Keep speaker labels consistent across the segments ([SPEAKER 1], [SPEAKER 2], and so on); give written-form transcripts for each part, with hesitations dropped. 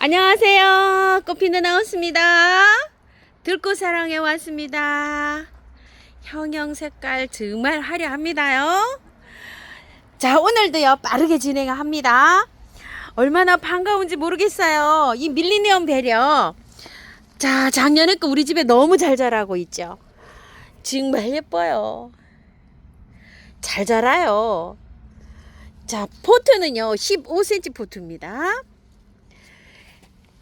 [SPEAKER 1] 안녕하세요. 꽃피는 나왔습니다. 들꽃사랑에 왔습니다. 형형 색깔 정말 화려합니다요. 자, 오늘도요 빠르게 진행합니다. 얼마나 반가운지 모르겠어요. 이 밀리니엄 배려. 자, 작년에 거 우리 집에 너무 잘 자라고 있죠. 정말 예뻐요. 잘 자라요. 자, 포트는요 15cm 포트입니다.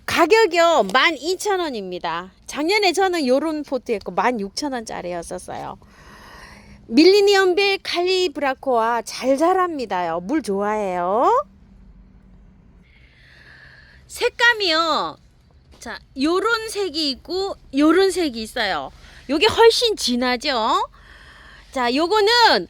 [SPEAKER 1] 가격이요 12,000원입니다. 작년에 저는 요런 포트 했고 16,000원짜리였었어요. 밀리니엄벨 칼리브라코아 잘 자랍니다요. 물 좋아해요. 색감이요. 자, 요런 색이 있고 요런 색이 있어요. 요게 훨씬 진하죠. 자, 요거는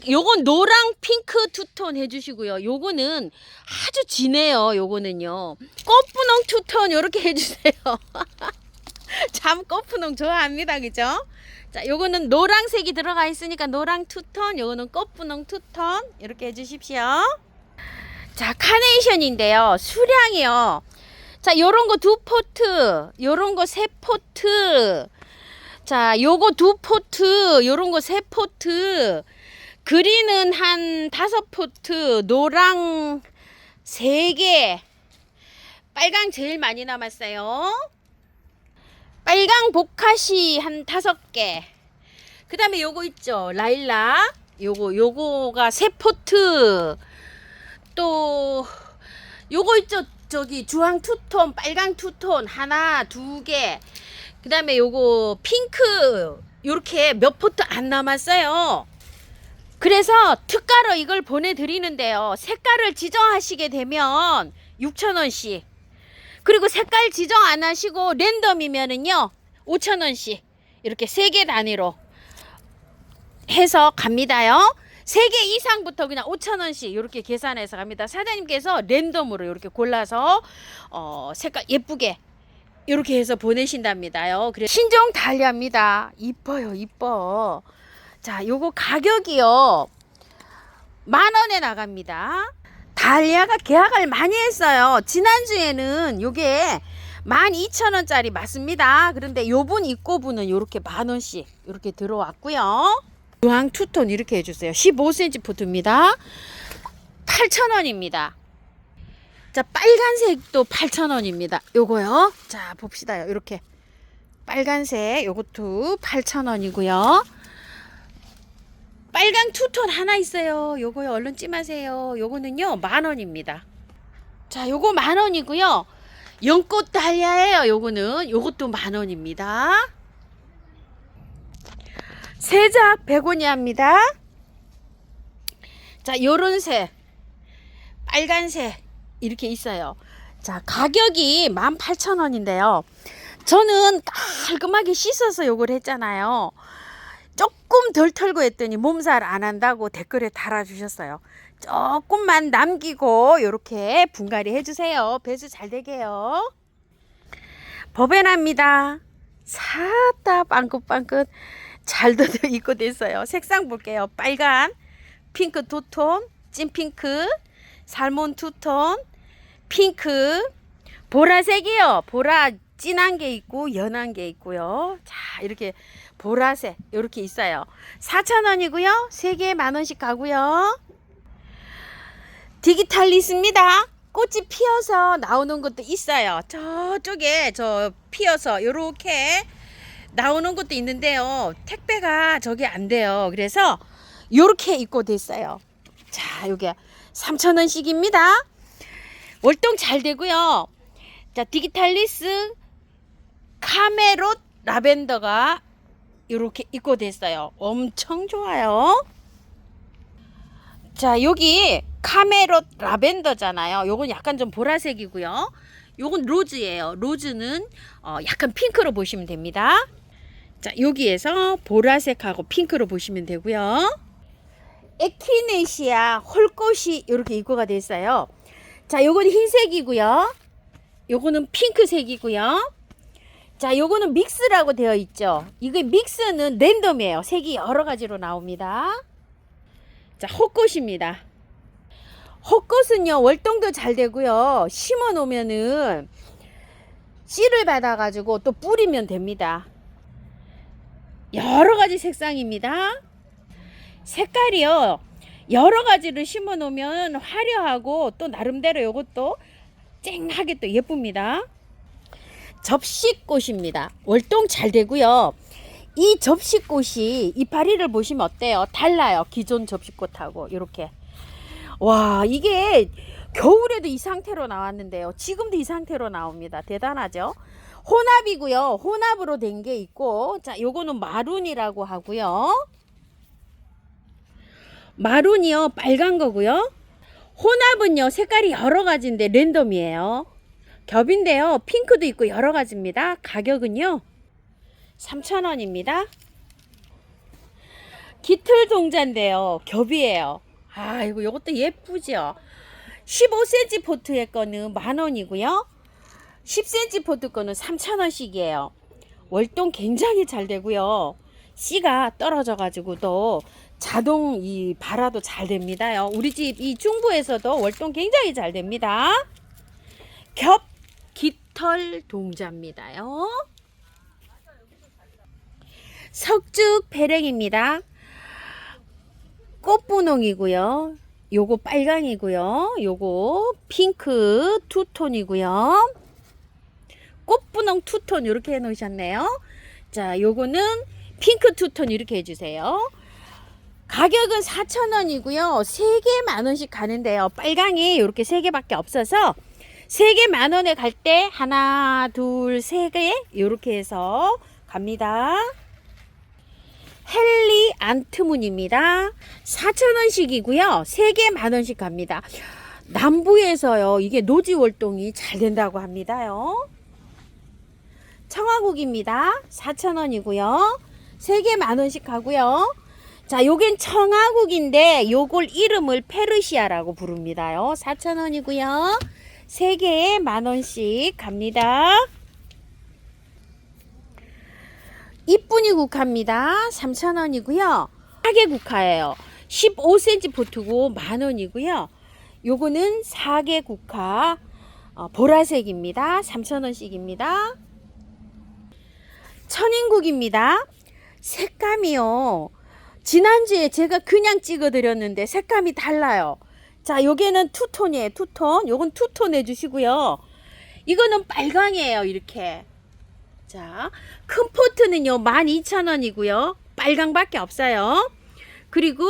[SPEAKER 1] 요건 노랑 핑크 투톤 해주시고요. 요거는 아주 진해요. 요거는요. 꽃분홍 투톤 요렇게 해주세요. 참 꽃분홍 좋아합니다. 그죠? 자, 요거는 노랑색이 들어가 있으니까 노랑 투톤, 요거는 꽃분홍 투톤 이렇게 해주십시오. 자, 카네이션인데요. 수량이요. 자, 요런 거 2포트, 요런 거 3포트. 자, 요거 2포트, 요런 거 3포트, 그린은 한 5포트, 노랑 3개, 빨강 제일 많이 남았어요. 빨강 보카시 한 5개. 그 다음에 요거 있죠, 라일락. 요거가 3포트. 또, 요거 있죠, 저기 주황 투톤, 빨강 투톤 하나, 2개. 그 다음에 요거 핑크 요렇게 몇 포트 안 남았어요. 그래서 특가로 이걸 보내드리는데요. 색깔을 지정하시게 되면 6,000원씩, 그리고 색깔 지정 안 하시고 랜덤이면은요 5,000원씩 이렇게 3개 단위로 해서 갑니다요. 3개 이상부터 그냥 5,000원씩 이렇게 계산해서 갑니다. 사장님께서 랜덤으로 이렇게 골라서 색깔 예쁘게 이렇게 해서 보내신답니다요. 그래 신종 달리아입니다. 이뻐요, 이뻐. 자, 요거 가격이요 10,000원에 나갑니다. 달리아가 계약을 많이 했어요. 지난주에는 요게 12,000원짜리 맞습니다. 그런데 요분 입고분은 요렇게 10,000원씩 이렇게 들어왔고요. 주황 투톤 이렇게 해주세요. 15cm 포트입니다. 8,000원입니다. 자, 빨간색도 8,000원입니다. 요거요. 자, 봅시다. 이렇게 빨간색 요것도 8,000원이고요. 빨강 투톤 하나 있어요. 요거요. 얼른 찜하세요. 요거는요 10,000원입니다. 자, 요거 10,000원이고요. 연꽃 달리아예요. 요거는 요것도 10,000원입니다. 세작 베고니아입니다. 자, 요런 색 빨간색 이렇게 있어요. 자, 가격이 18,000원인데요. 저는 깔끔하게 씻어서 요걸 했잖아요. 조금 덜 털고 했더니 몸살 안 한다고 댓글에 달아주셨어요. 조금만 남기고 요렇게 분갈이 해주세요. 배수 잘 되게요. 버베나입니다. 사다 빵긋빵긋 잘 젖어 입고 됐어요. 색상 볼게요. 빨간, 핑크 두톤, 찐핑크, 살몬 투톤, 핑크, 보라색이요. 보라 진한 게 있고 연한 게 있고요. 자, 이렇게 보라색 이렇게 있어요. 4,000원이고요. 3개에 10,000원씩 가고요. 디기탈리스입니다. 꽃이 피어서 나오는 것도 있어요. 저쪽에 저 피어서 이렇게 나오는 것도 있는데요. 택배가 저기 안 돼요. 그래서 이렇게 입고 됐어요. 자, 요게 3,000원씩입니다. 월동 잘 되고요. 자, 디기탈리스 카메롯 라벤더가 이렇게 입고 됐어요. 엄청 좋아요. 자, 여기 카메롯 라벤더잖아요. 요건 약간 좀 보라색이고요. 요건 로즈예요. 로즈는 약간 핑크로 보시면 됩니다. 자, 여기에서 보라색하고 핑크로 보시면 되고요. 에퀴네시아 홀꽃이 이렇게 입고가 됐어요. 자, 요건 흰색이고요. 요거는 핑크색이고요. 자, 요거는 믹스라고 되어 있죠. 이게 믹스는 랜덤이에요. 색이 여러 가지로 나옵니다. 자, 헛꽃입니다. 헛것은요 월동도 잘 되고요, 심어 놓으면은 씨를 받아 가지고 또 뿌리면 됩니다. 여러 가지 색상입니다. 색깔이요 여러 가지를 심어 놓으면 화려하고 또 나름대로 요것도 쨍하게 또 예쁩니다. 접시꽃입니다. 월동 잘 되고요. 이 접시꽃이 이파리를 보시면 어때요? 달라요. 기존 접시꽃하고 이렇게. 와, 이게 겨울에도 이 상태로 나왔는데요. 지금도 이 상태로 나옵니다. 대단하죠? 혼합이고요. 혼합으로 된 게 있고, 자, 요거는 마룬이라고 하고요. 마룬이요, 빨간 거고요. 혼합은요, 색깔이 여러 가지인데 랜덤이에요. 겹인데요, 핑크도 있고 여러 가지입니다. 가격은요, 3,000원입니다. 깃털 동자인데요, 겹이에요. 아, 이거 요것도 예쁘죠? 15cm 포트의 거는 10,000원이고요. 10cm 포트 거는 3,000원씩이에요. 월동 굉장히 잘 되고요. 씨가 떨어져 가지고 또 자동 이 발화도 잘 됩니다요. 우리 집 이 중부에서도 월동 굉장히 잘 됩니다. 겹 깃털 동자입니다요. 석죽 배랭입니다. 꽃분홍이고요. 요거 빨강이고요. 요거 핑크 투톤이고요. 꽃분홍 투톤 이렇게 해 놓으셨네요. 자, 요거는 핑크 투톤 이렇게 해주세요. 가격은 4,000원이고요. 3개 만원씩 가는데요. 빨강이 이렇게 3개밖에 없어서 3개 만원에 갈 때 하나, 둘, 3개 이렇게 해서 갑니다. 헨리 안트문입니다. 4,000원씩이고요. 3개 만원씩 갑니다. 남부에서요. 이게 노지 월동이 잘 된다고 합니다요. 청화국입니다. 4,000원이고요. 3개 만원씩 가고요. 자, 요겐 청화국인데 요걸 이름을 페르시아라고 부릅니다요. 4,000원이고요. 3개에 만원씩 갑니다. 이쁜이 국화입니다. 3,000원이고요. 4개 국화예요. 15cm 포트고 만원이고요. 요거는 4개 국화 보라색입니다. 3,000원씩입니다. 천인국입니다. 색감이요. 지난주에 제가 그냥 찍어 드렸는데 색감이 달라요. 자, 요게는 투톤이에요. 투톤. 요건 투톤 해주시고요. 이거는 빨강이에요. 이렇게. 자, 큰 포트는요 12,000원이고요. 빨강밖에 없어요. 그리고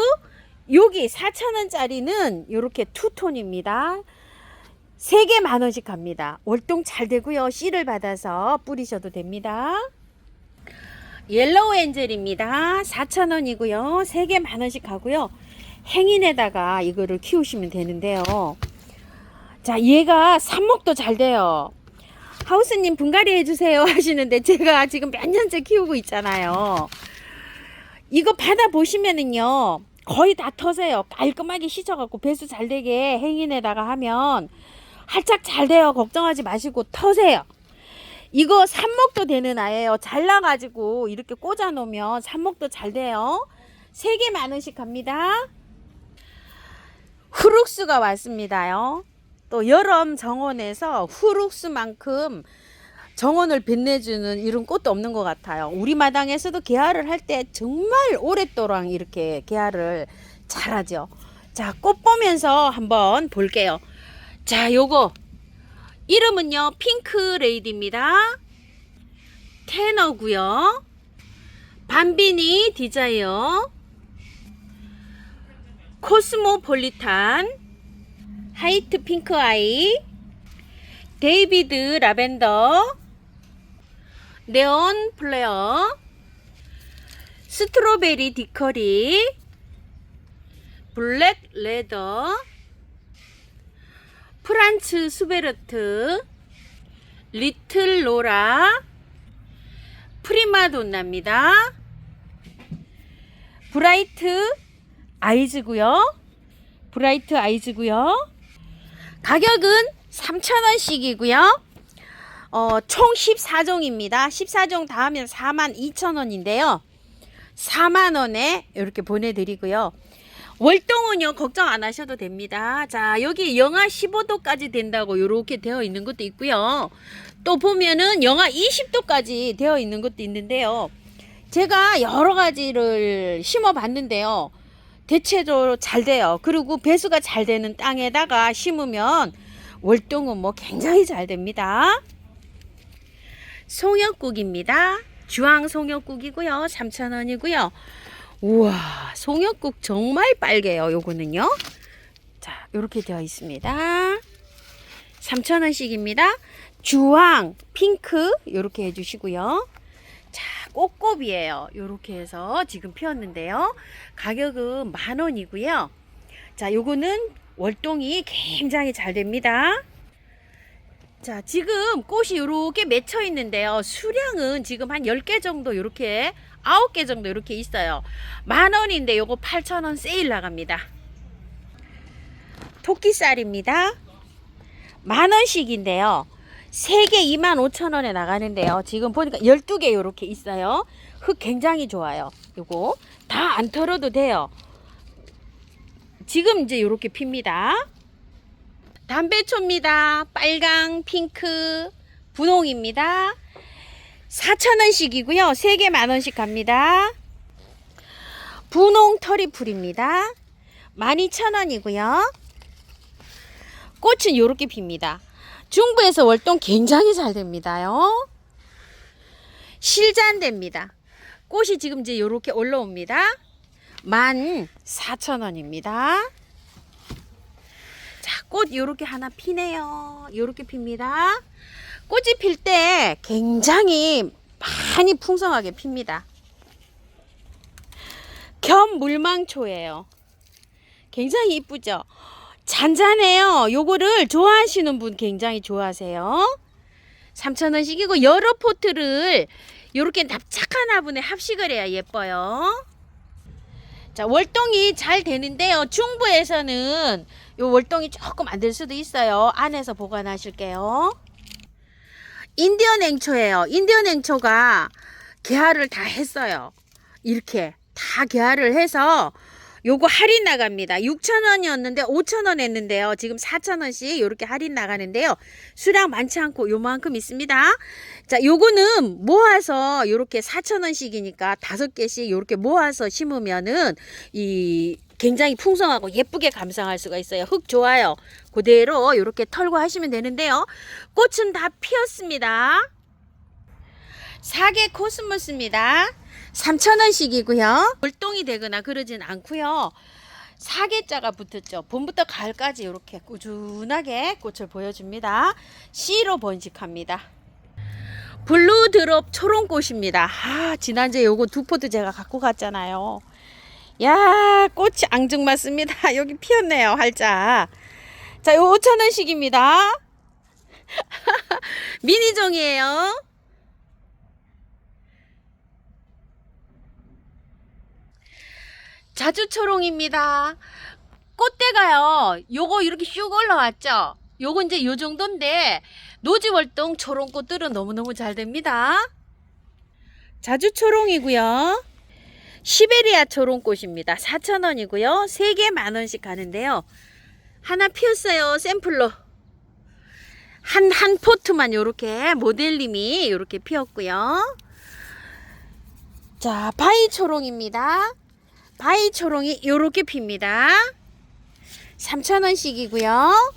[SPEAKER 1] 여기 4,000원짜리는 이렇게 투톤입니다. 3개 만원씩 갑니다. 월동 잘 되고요. 씨를 받아서 뿌리셔도 됩니다. 옐로우 엔젤입니다. 4,000원이고요. 3개 만원씩 가고요. 행인에다가 이거를 키우시면 되는데요. 자, 얘가 삽목도 잘 돼요. 하우스님 분갈이 해주세요 하시는데 제가 지금 몇 년째 키우고 있잖아요. 이거 받아보시면은요 거의 다 터세요. 깔끔하게 씻어갖고 배수 잘 되게 행인에다가 하면 활짝 잘 돼요. 걱정하지 마시고 터세요. 이거 삽목도 되는 아예요. 잘라가지고 이렇게 꽂아 놓으면 삽목도 잘 돼요. 3개 만원씩 갑니다. 후룩스가 왔습니다요. 또 여름 정원에서 후룩스만큼 정원을 빛내주는 이런 꽃도 없는 것 같아요. 우리 마당에서도 개화를 할 때 정말 오랫동안 이렇게 개화를 잘하죠. 자, 꽃 보면서 한번 볼게요. 자, 요거 이름은요 핑크 레이디입니다. 테너고요. 밤비니 디자이어, 코스모폴리탄, 하이트 핑크 아이, 데이비드 라벤더, 네온 플레어, 스트로베리 디커리, 블랙 레더, 프란츠 수베르트, 리틀 로라, 프리마돈나입니다. 브라이트 아이즈고요. 브라이트 아이즈고요. 가격은 3,000원씩이고요. 총 14종입니다. 14종 다 하면 42,000원인데요. 4만원에 이렇게 보내드리고요. 월동은요 걱정 안 하셔도 됩니다. 자, 여기 영하 15도까지 된다고 이렇게 되어 있는 것도 있고요. 또 보면은 영하 20도까지 되어 있는 것도 있는데요. 제가 여러 가지를 심어 봤는데요. 대체적으로 잘 돼요. 그리고 배수가 잘 되는 땅에다가 심으면 월동은 뭐 굉장히 잘 됩니다. 송역국입니다. 주황 송역국이고요. 3,000원이고요. 우와, 송역국 정말 빨개요. 요거는요. 자, 요렇게 되어 있습니다. 3,000원씩입니다. 주황, 핑크 요렇게 해주시고요. 자, 꽃곱이에요. 요렇게 해서 지금 피었는데요. 가격은 10,000원이고요. 자, 요거는 월동이 굉장히 잘 됩니다. 자, 지금 꽃이 이렇게 맺혀 있는데요. 수량은 지금 한 10개 정도 이렇게 9개 정도 이렇게 있어요. 10,000원인데 요거 8,000원 세일 나갑니다. 토끼쌀입니다. 10,000원씩인데요. 3개 25,000원에 나가는데요. 지금 보니까 12개 이렇게 있어요. 흙 굉장히 좋아요. 요거 다 안 털어도 돼요. 지금 이제 이렇게 핍니다. 담배초입니다. 빨강, 핑크, 분홍입니다. 4,000원씩이고요. 3개 10,000원씩 갑니다. 분홍 터리풀입니다. 12,000원이고요. 꽃은 이렇게 핍니다. 중부에서 월동 굉장히 잘 됩니다요. 실잔대입니다. 꽃이 지금 이제 이렇게 올라옵니다. 14,000원입니다. 자, 꽃 요렇게 하나 피네요. 요렇게 핍니다. 꽃이 필 때 굉장히 많이 풍성하게 핍니다. 견물망초예요. 굉장히 이쁘죠? 잔잔해요. 요거를 좋아하시는 분 굉장히 좋아하세요. 3,000원씩이고 여러 포트를 요렇게 납작한 화분에 합식을 해야 예뻐요. 자, 월동이 잘 되는데요. 중부에서는 요 월동이 조금 안 될 수도 있어요. 안에서 보관하실게요. 인디언 행초예요. 인디언 행초가 개화를 다 했어요. 이렇게 다 개화를 해서 요거 할인 나갑니다. 6,000원이었는데 5,000원 했는데요. 지금 4,000원씩 요렇게 할인 나가는데요. 수량 많지 않고 요만큼 있습니다. 자, 요거는 모아서 요렇게 4,000원씩이니까 5개씩 요렇게 모아서 심으면은 이 굉장히 풍성하고 예쁘게 감상할 수가 있어요. 흙 좋아요. 그대로 이렇게 털고 하시면 되는데요. 꽃은 다 피었습니다. 사계 코스모스입니다. 3,000원씩이고요. 월동이 되거나 그러진 않고요. 사계자가 붙었죠. 봄부터 가을까지 이렇게 꾸준하게 꽃을 보여줍니다. 씨로 번식합니다. 블루드롭 초롱꽃입니다. 지난주에 요거 2포트 제가 갖고 갔잖아요. 야, 꽃이 앙증맞습니다. 여기 피었네요, 활짝. 자, 요 5,000원씩입니다. 미니종이에요. 자주초롱입니다. 꽃대가요, 요거 이렇게 슉 올라왔죠? 요거 이제 요 정도인데, 노지월동 초롱꽃들은 너무너무 잘 됩니다. 자주초롱이고요. 시베리아 초롱꽃입니다. 4,000원이고요. 3개 10,000원씩 가는데요. 하나 피었어요. 샘플로. 한 포트만 요렇게 모델님이 요렇게 피었고요. 자, 바이초롱입니다. 바이초롱이 요렇게 핍니다. 3,000원씩이고요.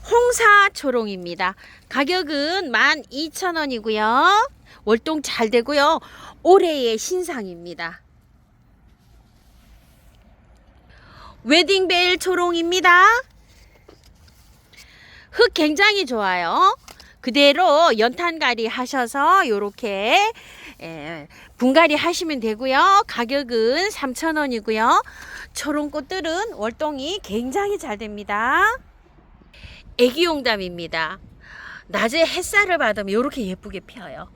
[SPEAKER 1] 홍사초롱입니다. 가격은 12,000원이고요. 월동 잘 되고요. 올해의 신상입니다. 웨딩벨 초롱입니다. 흙 굉장히 좋아요. 그대로 연탄가리 하셔서 요렇게 분갈이 하시면 되고요. 가격은 3,000원이고요. 초롱꽃들은 월동이 굉장히 잘 됩니다. 애기용담입니다. 낮에 햇살을 받으면 이렇게 예쁘게 피어요.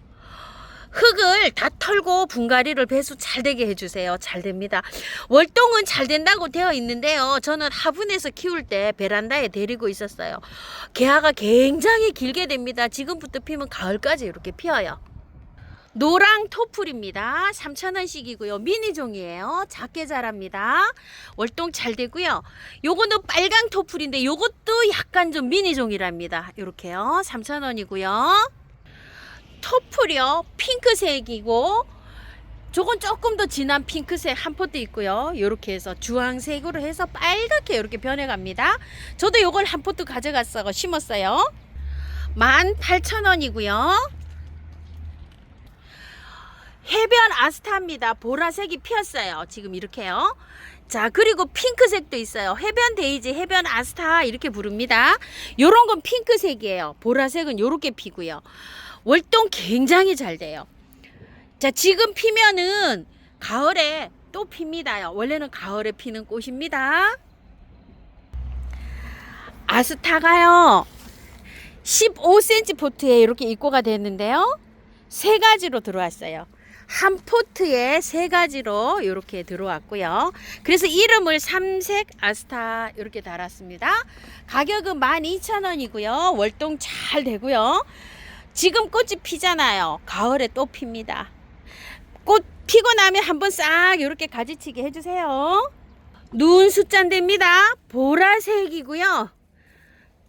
[SPEAKER 1] 흙을 다 털고 분갈이를 배수 잘 되게 해주세요. 잘 됩니다. 월동은 잘 된다고 되어 있는데요. 저는 화분에서 키울 때 베란다에 데리고 있었어요. 개화가 굉장히 길게 됩니다. 지금부터 피면 가을까지 이렇게 피어요. 노랑 토플입니다. 3,000원씩이고요. 미니종이에요. 작게 자랍니다. 월동 잘 되고요. 요거는 빨강 토플인데 요것도 약간 좀 미니종이랍니다. 요렇게요. 3,000원이고요. 토플이요. 핑크색이고 저건 조금 더 진한 핑크색 한 포트 있고요. 요렇게 해서 주황색으로 해서 빨갛게 이렇게 변해갑니다. 저도 요걸 한 포트 가져갔어 심었어요. 18,000원이고요. 해변 아스타입니다. 보라색이 피었어요. 지금 이렇게요. 자, 그리고 핑크색도 있어요. 해변 데이지, 해변 아스타 이렇게 부릅니다. 요런 건 핑크색이에요. 보라색은 요렇게 피고요. 월동 굉장히 잘 돼요. 자, 지금 피면은 가을에 또 핍니다. 원래는 가을에 피는 꽃입니다. 아스타가요 15cm 포트에 이렇게 입고가 됐는데요. 세 가지로 들어왔어요. 한 포트에 세 가지로 이렇게 들어왔고요. 그래서 이름을 삼색 아스타 이렇게 달았습니다. 가격은 12,000원이고요. 월동 잘 되고요. 지금 꽃이 피잖아요. 가을에 또 핍니다. 꽃 피고 나면 한번 싹 이렇게 가지치기 해주세요. 눈 숫자입니다. 보라색이고요.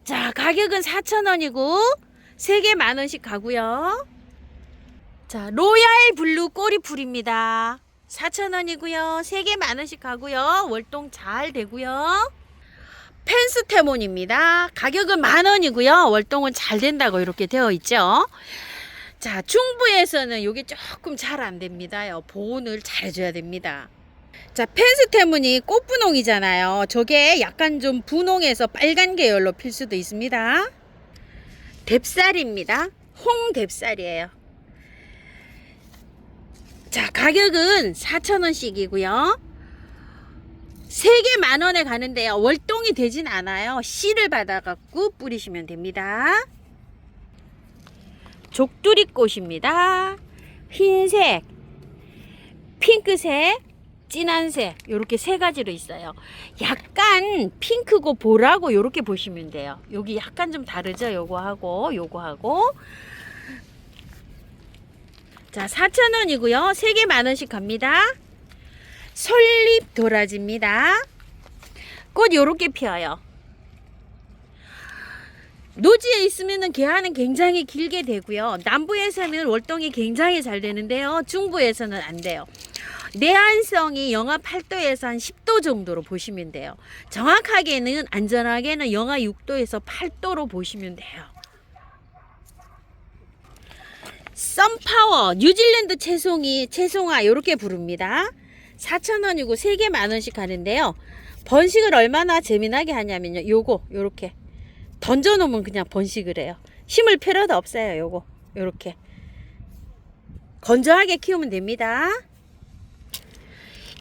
[SPEAKER 1] 자, 가격은 4,000원이고 3개 만원씩 가고요. 자, 로얄 블루 꼬리풀입니다. 4,000원이고요. 3개 만원씩 가고요. 월동 잘 되고요. 펜스테몬입니다. 가격은 만원이고요. 월동은 잘 된다고 이렇게 되어 있죠. 자, 중부에서는 이게 조금 잘 안 됩니다요. 보온을 잘 해줘야 됩니다. 자, 펜스테몬이 꽃분홍이잖아요. 저게 약간 좀 분홍해서 빨간 계열로 필 수도 있습니다. 뎁살입니다. 홍뎁살이에요. 자, 가격은 4,000원씩이고요. 3개 만원에 가는데요. 월동이 되진 않아요. 씨를 받아갖고 뿌리시면 됩니다. 족두리꽃입니다. 흰색, 핑크색, 진한색 이렇게 세 가지로 있어요. 약간 핑크고 보라고 이렇게 보시면 돼요. 여기 약간 좀 다르죠. 요거하고 요거하고. 자, 4,000원이고요. 3개 만원씩 갑니다. 솔잎 도라지입니다. 꽃 요렇게 피어요. 노지에 있으면은 개화는 굉장히 길게 되고요. 남부에서는 월동이 굉장히 잘 되는데요. 중부에서는 안 돼요. 내한성이 영하 8도에서 한 10도 정도로 보시면 돼요. 정확하게는 안전하게는 영하 6도에서 8도로 보시면 돼요. 썬파워 뉴질랜드 채송화 이렇게 부릅니다. 4,000원이고 3개 만원씩 하는데요. 번식을 얼마나 재미나게 하냐면요. 요거 요렇게 던져 놓으면 그냥 번식을 해요. 심을 필요도 없어요. 요거 요렇게 건조하게 키우면 됩니다.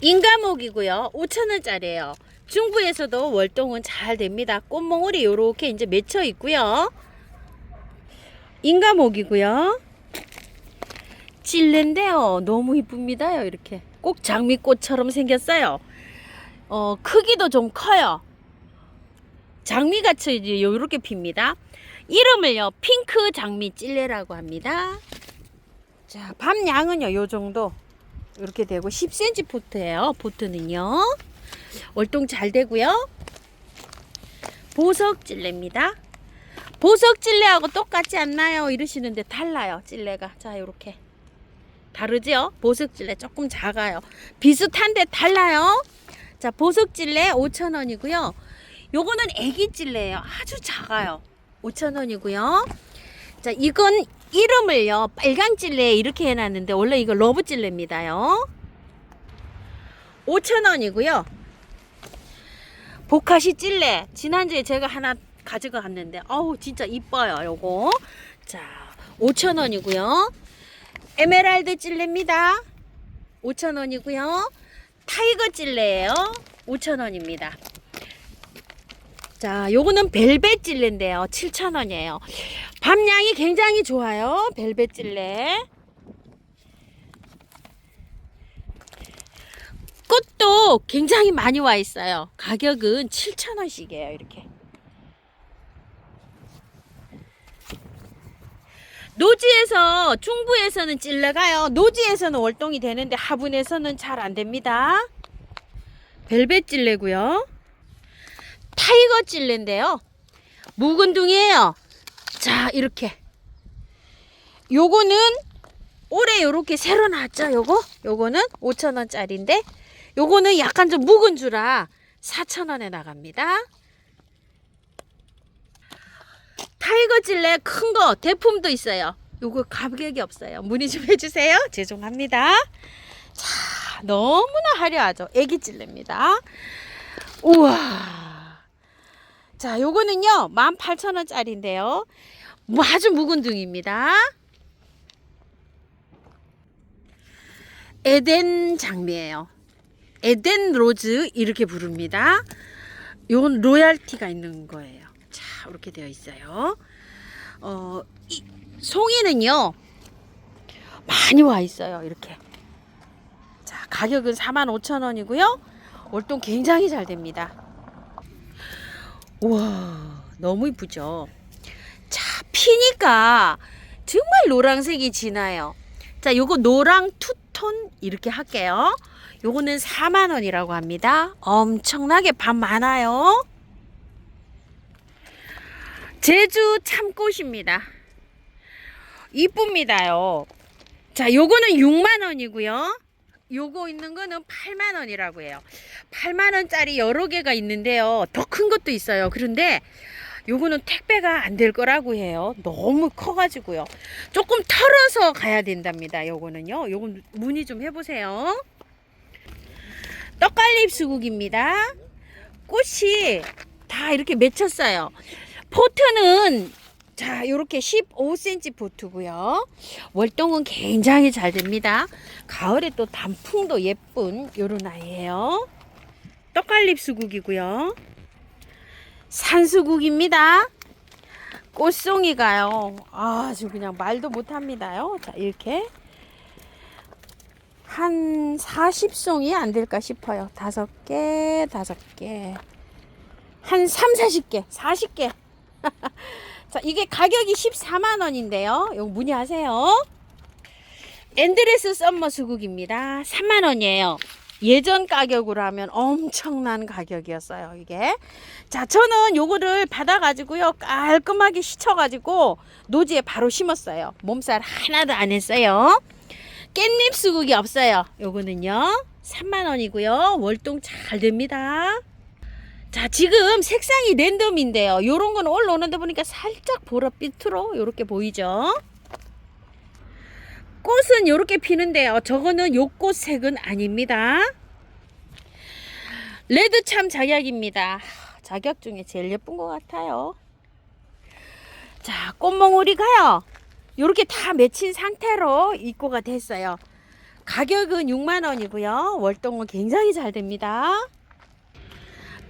[SPEAKER 1] 인가목이고요. 5,000원짜리예요. 중부에서도 월동은 잘 됩니다. 꽃몽울이 요렇게 이제 맺혀 있고요. 인가목이고요. 찔레인데요. 너무 이쁩니다요. 이렇게 꼭 장미꽃처럼 생겼어요. 크기도 좀 커요. 장미같이 이렇게 핍니다. 이름을요 핑크 장미 찔레라고 합니다. 자, 밤양은요 요 정도 이렇게 되고 10cm 포트예요. 포트는요 월동 잘 되고요. 보석 찔레입니다. 보석 찔레하고 똑같지 않나요? 이러시는데 달라요. 찔레가 자 요렇게 다르죠? 보석 찔레 조금 작아요. 비슷한데 달라요. 자, 보석 찔레 5,000원이고요. 요거는 애기 찔레예요. 아주 작아요. 5,000원이고요. 자, 이건 이름을요 빨강 찔레 이렇게 해놨는데 원래 이거 러브 찔레입니다요. 5,000원이고요. 보카시 찔레 지난주에 제가 하나 가져갔는데 어우 진짜 이뻐요. 요거 자 5,000원이고요. 에메랄드 찔레입니다. 5,000원이고요. 타이거 찔레예요. 5,000원입니다. 자, 요거는 벨벳 찔레인데요. 7,000원이에요. 밤양이 굉장히 좋아요. 벨벳 찔레. 꽃도 굉장히 많이 와 있어요. 가격은 7,000원씩이에요. 이렇게. 노지에서 중부에서는 찔레가요. 노지에서는 월동이 되는데 하분에서는 잘 안 됩니다. 벨벳 찔레고요. 타이거 찔레인데요. 묵은둥이에요. 자, 이렇게. 요거는 올해 요렇게 새로 나왔죠. 요거는 5,000원짜리인데 요거는 약간 좀 묵은 주라 4,000원에 나갑니다. 타이거 찔레 큰 거 대품도 있어요. 요거 가격이 없어요. 문의 좀 해주세요. 죄송합니다. 자, 너무나 화려하죠. 애기 찔레입니다. 우와. 자, 요거는요 18,000원짜리인데요. 아주 묵은 둥입니다. 에덴 장미예요. 에덴 로즈 이렇게 부릅니다. 요건 로얄티가 있는 거예요. 자, 이렇게 되어 있어요. 이 송이는요 많이 와 있어요. 이렇게. 자, 가격은 45,000원이고요. 월동 굉장히 잘 됩니다. 우와, 너무 이쁘죠. 자, 피니까 정말 노란색이 진해요. 자, 요거 노랑 투톤 이렇게 할게요. 요거는 4만원이라고 합니다. 엄청나게 밥 많아요. 제주 참꽃입니다. 이쁩니다요. 자, 요거는 6만원이고요. 요거 있는 거는 8만원이라고 해요. 8만원짜리 여러 개가 있는데요. 더 큰 것도 있어요. 그런데 요거는 택배가 안 될 거라고 해요. 너무 커가지고요. 조금 털어서 가야 된답니다. 요거는요. 요건 문의 좀 해보세요. 떡갈립 수국입니다. 꽃이 다 이렇게 맺혔어요. 포트는 자, 요렇게 15cm 포트고요. 월동은 굉장히 잘 됩니다. 가을에 또 단풍도 예쁜 요런 아이예요. 떡갈립 수국이고요. 산수국입니다. 꽃송이가요. 아주 그냥 말도 못합니다요. 자, 이렇게 한 40송이 안 될까 싶어요. 5개, 5개. 한 3, 40개, 40개. 자, 이게 가격이 14만원인데요. 이거 문의하세요. 앤드레스 썸머 수국입니다. 3만원이에요. 예전 가격으로 하면 엄청난 가격이었어요, 이게. 자, 저는 요거를 받아가지고요, 깔끔하게 씻어가지고 노지에 바로 심었어요. 몸살 하나도 안 했어요. 깻잎 수국이 없어요. 요거는요, 3만원이고요. 월동 잘 됩니다. 자, 지금 색상이 랜덤인데요. 요런 건 올라오는데 보니까 살짝 보랏빛으로 요렇게 보이죠? 꽃은 요렇게 피는데요. 저거는 요 꽃 색은 아닙니다. 레드참 작약입니다. 작약 중에 제일 예쁜 것 같아요. 자, 꽃몽우리가요. 요렇게 다 맺힌 상태로 입고가 됐어요. 가격은 6만원이고요. 월동은 굉장히 잘 됩니다.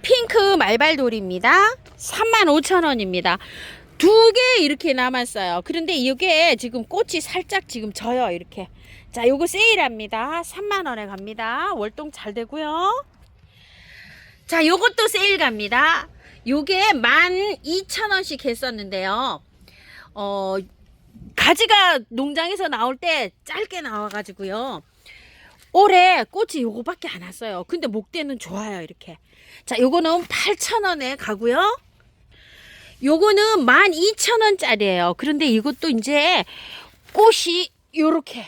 [SPEAKER 1] 핑크 말발돌입니다. 35,000원입니다. 2개 이렇게 남았어요. 그런데 이게 지금 꽃이 살짝 지금 져요. 이렇게. 자, 요거 세일합니다. 3만원에 갑니다. 월동 잘 되고요. 자, 요것도 세일 갑니다. 요게 12,000원씩 했었는데요. 가지가 농장에서 나올 때 짧게 나와가지고요. 올해 꽃이 요거밖에 안 왔어요. 근데 목대는 좋아요. 이렇게. 자, 요거는 8,000원에 가고요. 요거는 12,000원짜리예요. 그런데 이것도 이제 꽃이 요렇게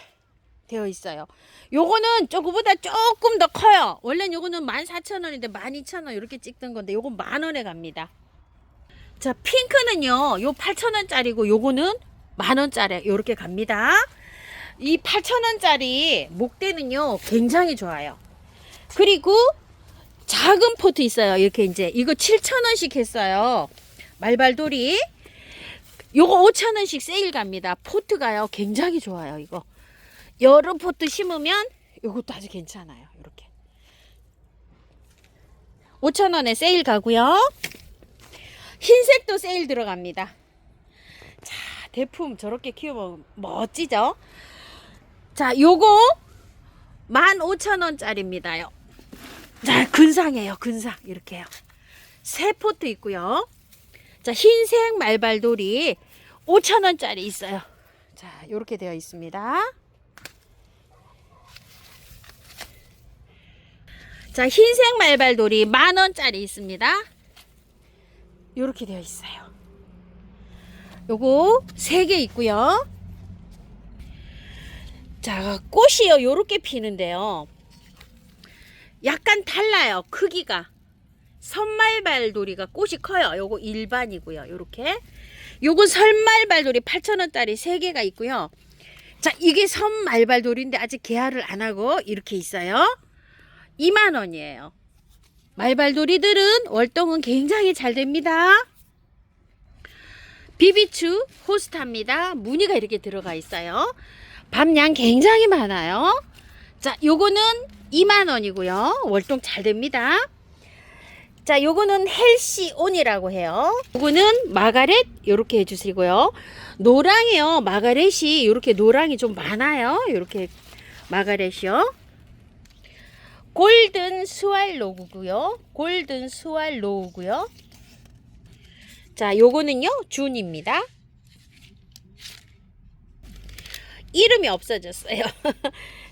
[SPEAKER 1] 되어 있어요. 요거는 저거보다 조금 더 커요. 원래는 요거는 14,000원인데 12,000원 이렇게 찍던 건데 요건 만원에 갑니다. 자, 핑크는요, 요 8,000원짜리고 요거는 만원짜리 요렇게 갑니다. 이 8,000원짜리 목대는요 굉장히 좋아요. 그리고 작은 포트 있어요. 이렇게 이제 이거 7,000원씩 했어요. 말발돌이 요거 5,000원씩 세일 갑니다. 포트가요 굉장히 좋아요. 이거 여러 포트 심으면 요것도 아주 괜찮아요. 이렇게 5,000원에 세일 가고요. 흰색도 세일 들어갑니다. 자, 대품 저렇게 키우면 멋지죠? 자, 요거 15,000원짜리입니다요. 자, 근상이에요. 근상 이렇게요. 세 포트 있고요. 자, 흰색 말발돌이 5,000원짜리 있어요. 자, 이렇게 되어 있습니다. 자, 흰색 말발돌이 10,000원짜리 있습니다. 이렇게 되어 있어요. 요거 3개 있고요. 자, 꽃이요 요렇게 피는데요, 약간 달라요. 크기가. 선말발돌이가 꽃이 커요. 요거 일반이고요. 요렇게. 요거 설말발돌이 8,000원짜리 3개가 있고요. 자, 이게 선말발돌인데 아직 개화를 안 하고 이렇게 있어요. 20,000원이에요. 말발돌이들은 월동은 굉장히 잘 됩니다. 비비추 호스타입니다. 무늬가 이렇게 들어가 있어요. 밤양 굉장히 많아요. 자, 요거는 20,000원이고요. 월동 잘 됩니다. 자, 요거는 헬시온이라고 해요. 요거는 마가렛 요렇게 해주시고요. 노랑이요. 마가렛이 요렇게 노랑이 좀 많아요. 요렇게 마가렛이요. 골든 스왈로우고요. 골든 스왈로우고요. 자, 요거는요 준입니다. 이름이 없어졌어요.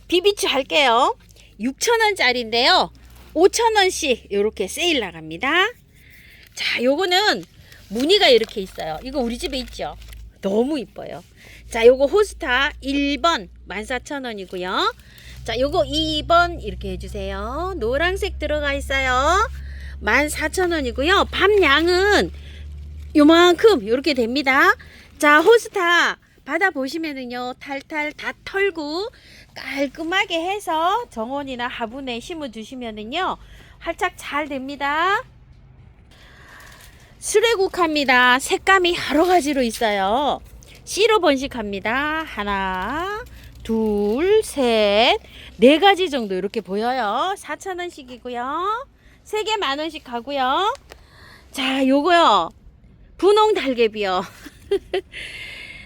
[SPEAKER 1] 비비추 할게요. 6,000원짜리인데요. 5,000원씩 이렇게 세일 나갑니다. 자, 요거는 무늬가 이렇게 있어요. 이거 우리 집에 있죠. 너무 이뻐요. 자, 요거 호스타 1번 14,000원이고요. 자, 요거 2번 이렇게 해주세요. 노란색 들어가 있어요. 14,000원이고요. 밤양은 요만큼 이렇게 됩니다. 자, 호스타 받아보시면은요, 탈탈 다 털고 깔끔하게 해서 정원이나 화분에 심어 두시면은요, 활짝 잘 됩니다. 수레국화입니다. 색감이 여러 가지로 있어요. 씨로 번식합니다. 하나, 둘, 셋, 4가지 정도 이렇게 보여요. 4,000원씩이고요. 3개 10,000원씩 가고요. 자, 요거요. 분홍 달개비요.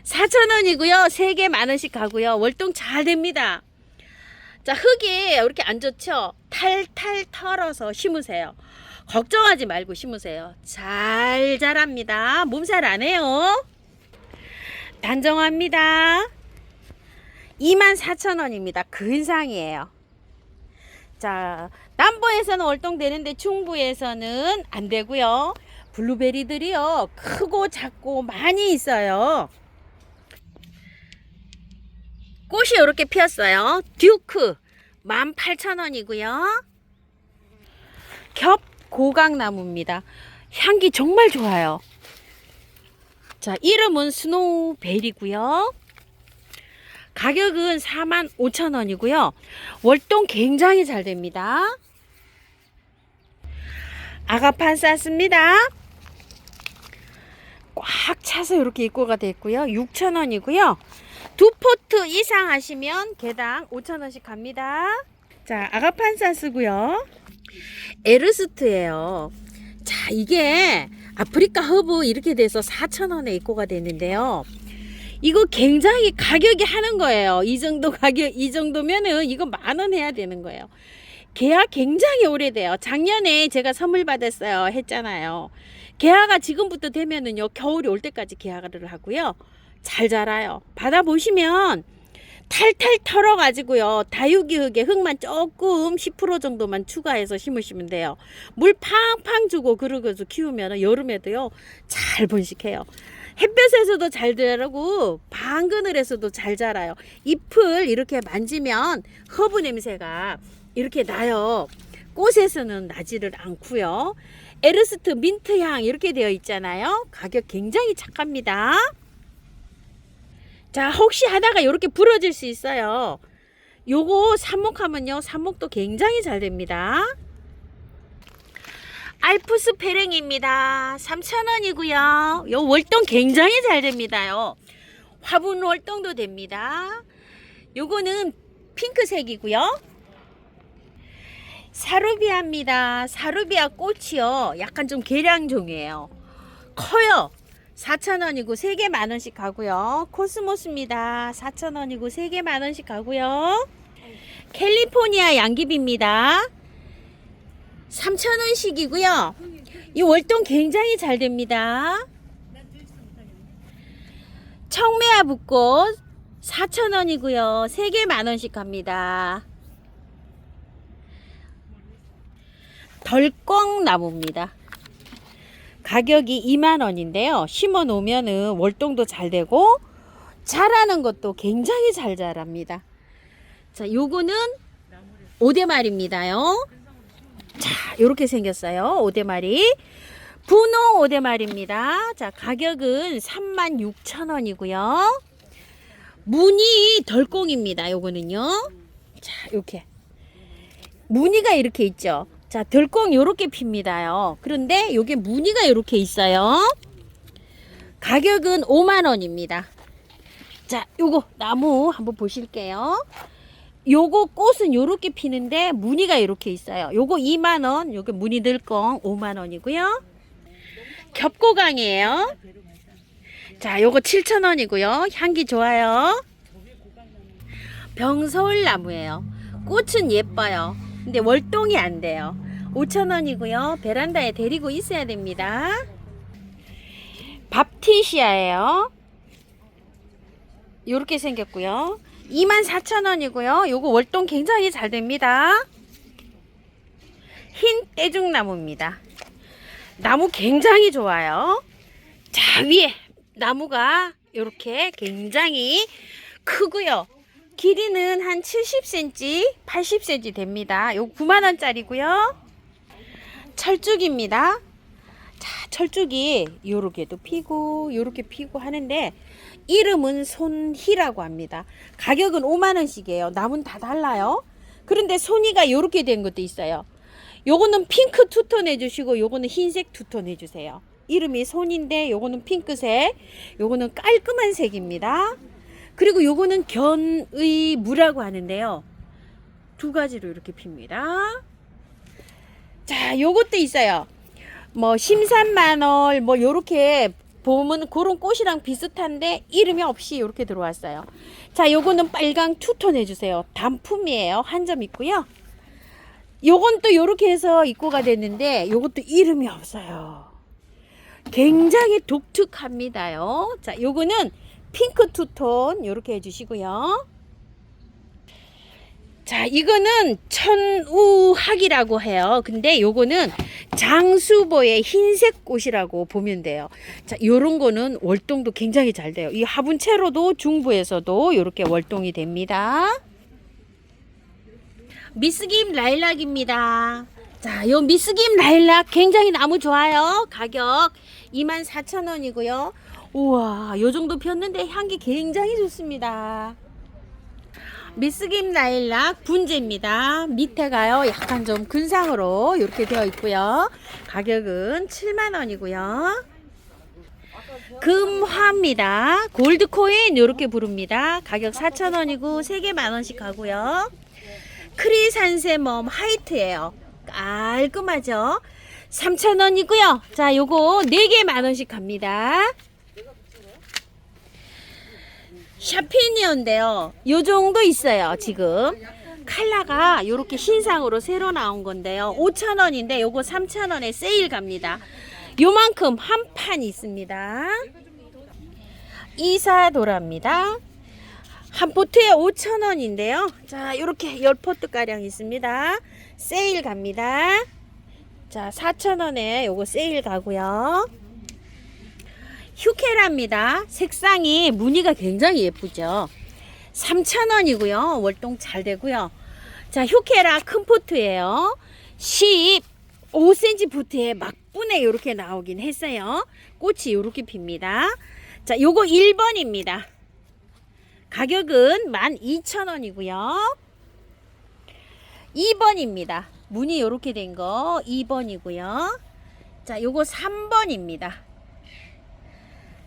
[SPEAKER 1] 4,000원이고요. 3개 10,000원씩 가고요. 월동 잘 됩니다. 자, 흙이 이렇게 안 좋죠? 탈탈 털어서 심으세요. 걱정하지 말고 심으세요. 잘 자랍니다. 몸살 안 해요. 단정합니다. 24,000원입니다. 근상이에요. 자, 남부에서는 월동되는데 중부에서는 안 되고요. 블루베리들이요, 크고 작고 많이 있어요. 꽃이 이렇게 피었어요. 듀크 18,000원이고요. 겹 고강나무입니다. 향기 정말 좋아요. 자, 이름은 스노우벨이고요. 가격은 45,000원이고요. 월동 굉장히 잘 됩니다. 아가판사스입니다. 꽉 차서 이렇게 입고가 됐고요. 6,000원이고요. 2포트 이상 하시면 개당 5,000원씩 갑니다. 자, 아가판사스고요. 에르스트예요. 자, 이게 아프리카 허브 이렇게 돼서 4,000원에 입고가 됐는데요. 이거 굉장히 가격이 하는 거예요. 이 정도 가격, 이 정도면은 이거 10,000원 해야 되는 거예요. 개화 굉장히 오래돼요. 작년에 제가 선물 받았어요 했잖아요. 개화가 지금부터 되면은요, 겨울이 올 때까지 개화를 하고요. 잘 자라요. 받아보시면 탈탈 털어 가지고요, 다육이 흙에 흙만 조금 10% 정도만 추가해서 심으시면 돼요. 물 팡팡 주고 그러고서 키우면 여름에도요 잘 번식해요. 햇볕에서도 잘 자라고 방그늘에서도 잘 자라요. 잎을 이렇게 만지면 허브 냄새가 이렇게 나요. 꽃에서는 나지를 않고요. 에르스트 민트향 이렇게 되어 있잖아요. 가격 굉장히 착합니다. 자, 혹시 하다가 이렇게 부러질 수 있어요. 요거 삽목하면요, 삽목도 굉장히 잘 됩니다. 알프스 페랭입니다. 3,000원이고요. 요 월동 굉장히 잘 됩니다요. 화분 월동도 됩니다. 요거는 핑크색이고요. 사루비아입니다. 사루비아 꽃이요, 약간 좀 계량종이에요. 커요. 4,000원이고 3개 10,000원씩 가고요. 코스모스입니다. 4,000원이고 3개 10,000원씩 가고요. 캘리포니아 양귀비입니다. 3,000원씩이고요. 이 월동 굉장히 잘 됩니다. 청매화 붓꽃 4,000원이고요. 3개 만원씩 갑니다. 덜컹나무입니다. 가격이 2만원인데요. 심어 놓으면은 월동도 잘 되고 자라는 것도 굉장히 잘 자랍니다. 자, 요거는 오대말입니다요. 자, 요렇게 생겼어요. 오대말이. 분홍 오대말입니다. 자, 가격은 36,000원이고요. 무늬 덜꽁입니다. 요거는요. 자, 이렇게 무늬가 이렇게 있죠. 자, 덜꽁 요렇게 핍니다요. 그런데 요게 무늬가 요렇게 있어요. 가격은 5만원입니다. 자, 요거 나무 한번 보실게요. 요거 꽃은 요렇게 피는데 무늬가 이렇게 있어요. 요거 2만원, 요게 무늬 덜꽁 5만원이고요. 겹고강이에요. 자, 요거 7,000원이고요. 향기 좋아요. 병서울나무예요. 꽃은 예뻐요. 근데 월동이 안 돼요. 5,000원이고요. 베란다에 데리고 있어야 됩니다. 밥티시아예요. 요렇게 생겼고요. 24,000원이고요. 요거 월동 굉장히 잘 됩니다. 흰 떼죽나무입니다. 나무 굉장히 좋아요. 자, 위에 나무가 이렇게 굉장히 크고요. 길이는 한 70cm, 80cm 됩니다. 요 9만원짜리고요. 철쭉입니다. 자, 철쭉이 요렇게도 피고 요렇게 피고 하는데 이름은 손희라고 합니다. 가격은 5만원씩이에요. 나무는 다 달라요. 그런데 손이가 요렇게 된 것도 있어요. 요거는 핑크 투톤 해주시고 요거는 흰색 투톤 해주세요. 이름이 손인데 요거는 핑크색, 요거는 깔끔한 색입니다. 그리고 요거는 견의무라고 하는데요. 두 가지로 이렇게 핍니다. 자, 요것도 있어요. 뭐 심산만월 뭐 요렇게 보면 그런 꽃이랑 비슷한데 이름이 없이 요렇게 들어왔어요. 자, 요거는 빨강 투톤 해주세요. 단품이에요. 한 점 있고요. 요건 또 요렇게 해서 입고가 됐는데 요것도 이름이 없어요. 굉장히 독특합니다요. 자, 요거는 핑크 투톤 요렇게 해주시고요. 자, 이거는 천우학이라고 해요. 근데 요거는 장수보의 흰색 꽃이라고 보면 돼요. 자, 요런 거는 월동도 굉장히 잘 돼요. 이 화분채로도 중부에서도 요렇게 월동이 됩니다. 미스김 라일락입니다. 자, 요 미스김 라일락 굉장히 나무 좋아요. 가격 24,000원이고요. 우와, 요 정도 폈는데 향기 굉장히 좋습니다. 미스김 라일락 분재입니다. 밑에가요 약간 좀 근상으로 이렇게 되어 있고요. 가격은 7만원이고요. 금화입니다. 골드코인 이렇게 부릅니다. 가격 4,000원이고 3개 만원씩 하고요. 크리산세멈 하이트예요. 깔끔하죠. 3,000원이고요. 자, 요거 4개 만원씩 갑니다. 샤피니어인데요. 요 정도 있어요. 지금 칼라가 요렇게 신상으로 새로 나온 건데요. 5,000원인데 요거 3,000원에 세일 갑니다. 요만큼 한 판 있습니다. 이사도라입니다. 한 포트에 5,000원인데요. 자, 요렇게 10포트 가량 있습니다. 세일 갑니다. 자, 4,000원에 요거 세일 가고요. 휴케라입니다. 색상이 무늬가 굉장히 예쁘죠. 3,000원이고요. 월동 잘 되고요. 자, 휴케라 큰 포트예요. 15cm 포트에 막분에 이렇게 나오긴 했어요. 꽃이 이렇게 핍니다. 자, 요거 1번입니다. 가격은 12,000원이고요. 2번입니다. 무늬 이렇게 된 거 2번이고요. 자, 요거 3번입니다.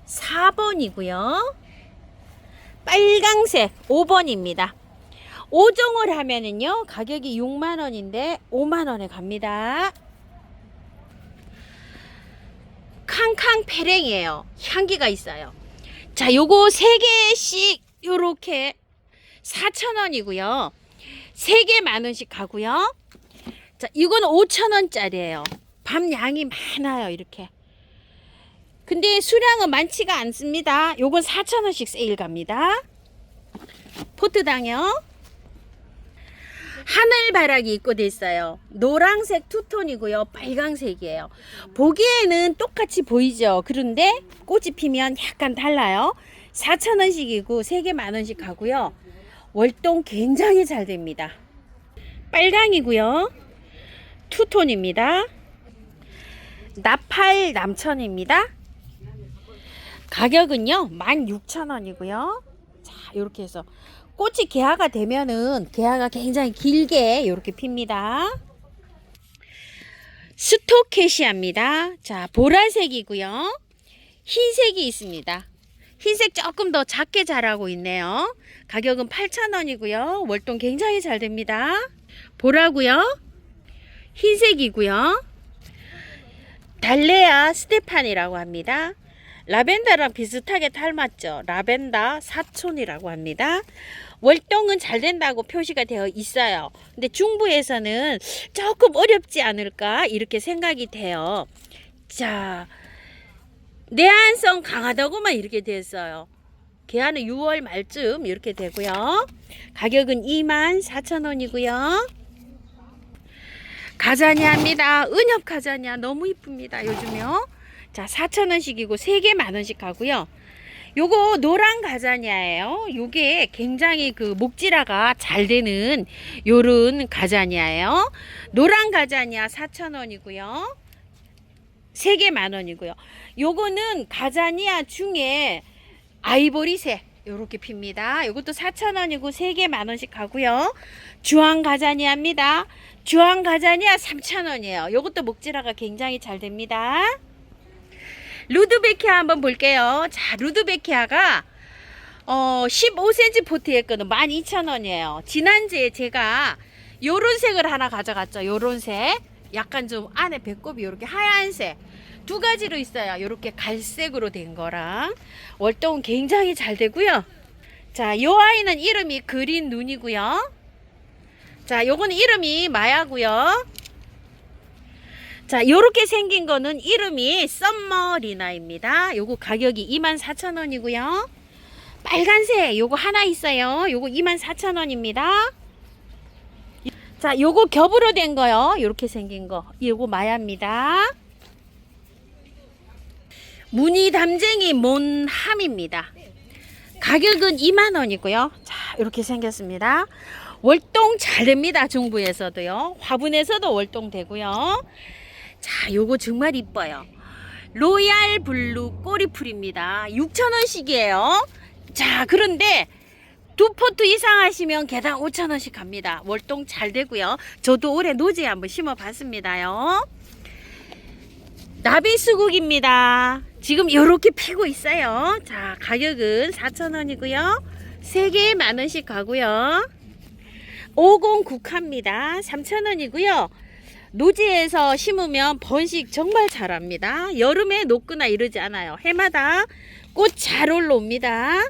[SPEAKER 1] 4번이고요. 빨강색 5번입니다. 5종을 하면은요 가격이 6만원인데 5만원에 갑니다. 캉캉 페랭이에요. 향기가 있어요. 자, 요거 3개씩 요렇게 4,000원이고요 3개 만원씩 가고요. 자, 이건 5,000원짜리예요 밤 양이 많아요. 이렇게. 근데 수량은 많지가 않습니다. 요건 4,000원씩 세일 갑니다. 포트당요. 하늘바라기 입고돼 있어요. 노란색 투톤이고요. 빨강색이에요. 보기에는 똑같이 보이죠. 그런데 꽃이 피면 약간 달라요. 4,000원씩이고 3개 만원씩 하고요. 월동 굉장히 잘 됩니다. 빨강이고요. 투톤입니다. 나팔 남천입니다. 가격은요 16,000원이고요. 자, 이렇게 해서 꽃이 개화가 되면은 개화가 굉장히 길게 이렇게 핍니다. 스토케시아입니다. 자, 보라색이고요. 흰색이 있습니다. 흰색 조금 더 작게 자라고 있네요. 가격은 8,000원이고요. 월동 굉장히 잘 됩니다. 보라고요. 흰색이고요. 달레아 스테판이라고 합니다. 라벤더랑 비슷하게 닮았죠. 라벤더 사촌이라고 합니다. 월동은 잘 된다고 표시가 되어 있어요. 근데 중부에서는 조금 어렵지 않을까 이렇게 생각이 돼요. 자, 내한성 강하다고만 이렇게 됐어요. 개화는 6월 말쯤 이렇게 되고요. 가격은 24,000원이고요. 가자니아입니다. 은엽 가자니아 너무 이쁩니다. 요즘요. 자, 4,000원씩이고 3개 만원씩 하고요. 요거 노란 가자니아예요. 요게 굉장히 그 목질화가 잘 되는 요런 가자니아예요. 노란 가자니아 4,000원이고요. 3개 만원이고요. 요거는 가자니아 중에 아이보리색 요렇게 핍니다. 요것도 4,000원이고 3개 만원씩 하고요. 주황 가자니아입니다. 주황 가자니아 3,000원이에요. 요것도 목질화가 굉장히 잘 됩니다. 루드베키아 한번 볼게요. 자, 루드베키아가 15cm 포트의 거는 12,000원이에요. 지난주에 제가 요런 색을 하나 가져갔죠. 요런 색. 약간 좀 안에 배꼽이 이렇게 하얀색. 두 가지로 있어요. 이렇게 갈색으로 된 거랑. 월동은 굉장히 잘 되고요. 자, 요 아이는 이름이 그린 눈이고요. 자, 요거는 이름이 마야고요. 자, 요렇게 생긴 거는 이름이 썸머리나입니다. 요거 가격이 24,000원이고요. 빨간색 요거 하나 있어요. 요거 24,000원입니다. 자, 요거 겹으로 된 거요. 요렇게 생긴 거. 요거 마야입니다. 무늬 담쟁이 몬함입니다. 가격은 2만원이고요. 자, 이렇게 생겼습니다. 월동 잘 됩니다. 중부에서도요. 화분에서도 월동 되고요. 자, 요거 정말 이뻐요. 로얄 블루 꼬리풀입니다. 6,000원씩이에요. 자, 그런데 두 포트 이상 하시면 개당 5,000원씩 합니다. 월동 잘 되고요. 저도 올해 노지에 한번 심어 봤습니다요. 나비수국입니다. 지금 이렇게 피고 있어요. 자, 가격은 4,000원이고요. 3개 만원씩 가고요. 50국화입니다. 3,000원이고요. 노지에서 심으면 번식 정말 잘합니다. 여름에 녹거나 이러지 않아요. 해마다 꽃 잘 올라옵니다.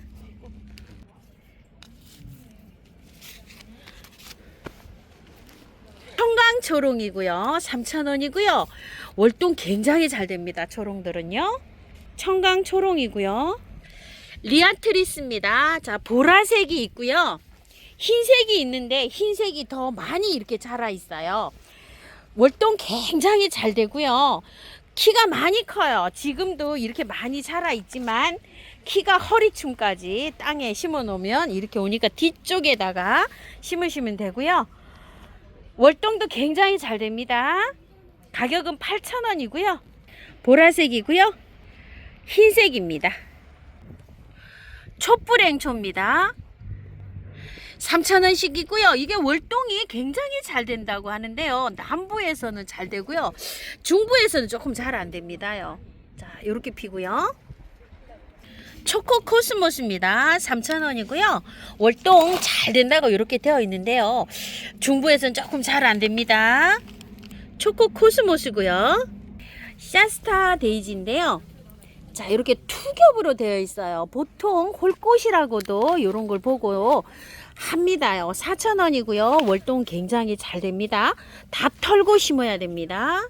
[SPEAKER 1] 청강초롱이고요. 3,000원이고요. 월동 굉장히 잘 됩니다. 초롱들은요. 청강초롱이고요. 리아트리스입니다. 자, 보라색이 있고요. 흰색이 있는데 흰색이 더 많이 이렇게 자라 있어요. 월동 굉장히 잘 되고요. 키가 많이 커요. 지금도 이렇게 많이 자라 있지만 키가 허리춤까지 땅에 심어 놓으면 이렇게 오니까 뒤쪽에다가 심으시면 되고요. 월동도 굉장히 잘 됩니다. 가격은 8,000원이고요. 보라색이고요. 흰색입니다. 촛불행초입니다. 3,000원씩이고요. 이게 월동이 굉장히 잘 된다고 하는데요. 남부에서는 잘 되고요. 중부에서는 조금 잘 안 됩니다요. 자, 이렇게 피고요. 초코코스모스입니다. 3,000원이고요. 월동 잘 된다고 이렇게 되어 있는데요. 중부에서는 조금 잘 안 됩니다. 초코코스모스고요. 샤스타 데이지인데요. 자, 이렇게 투겹으로 되어 있어요. 보통 홀꽃이라고도 이런 걸 보고 합니다요. 4,000원이고요. 월동 굉장히 잘 됩니다. 다 털고 심어야 됩니다.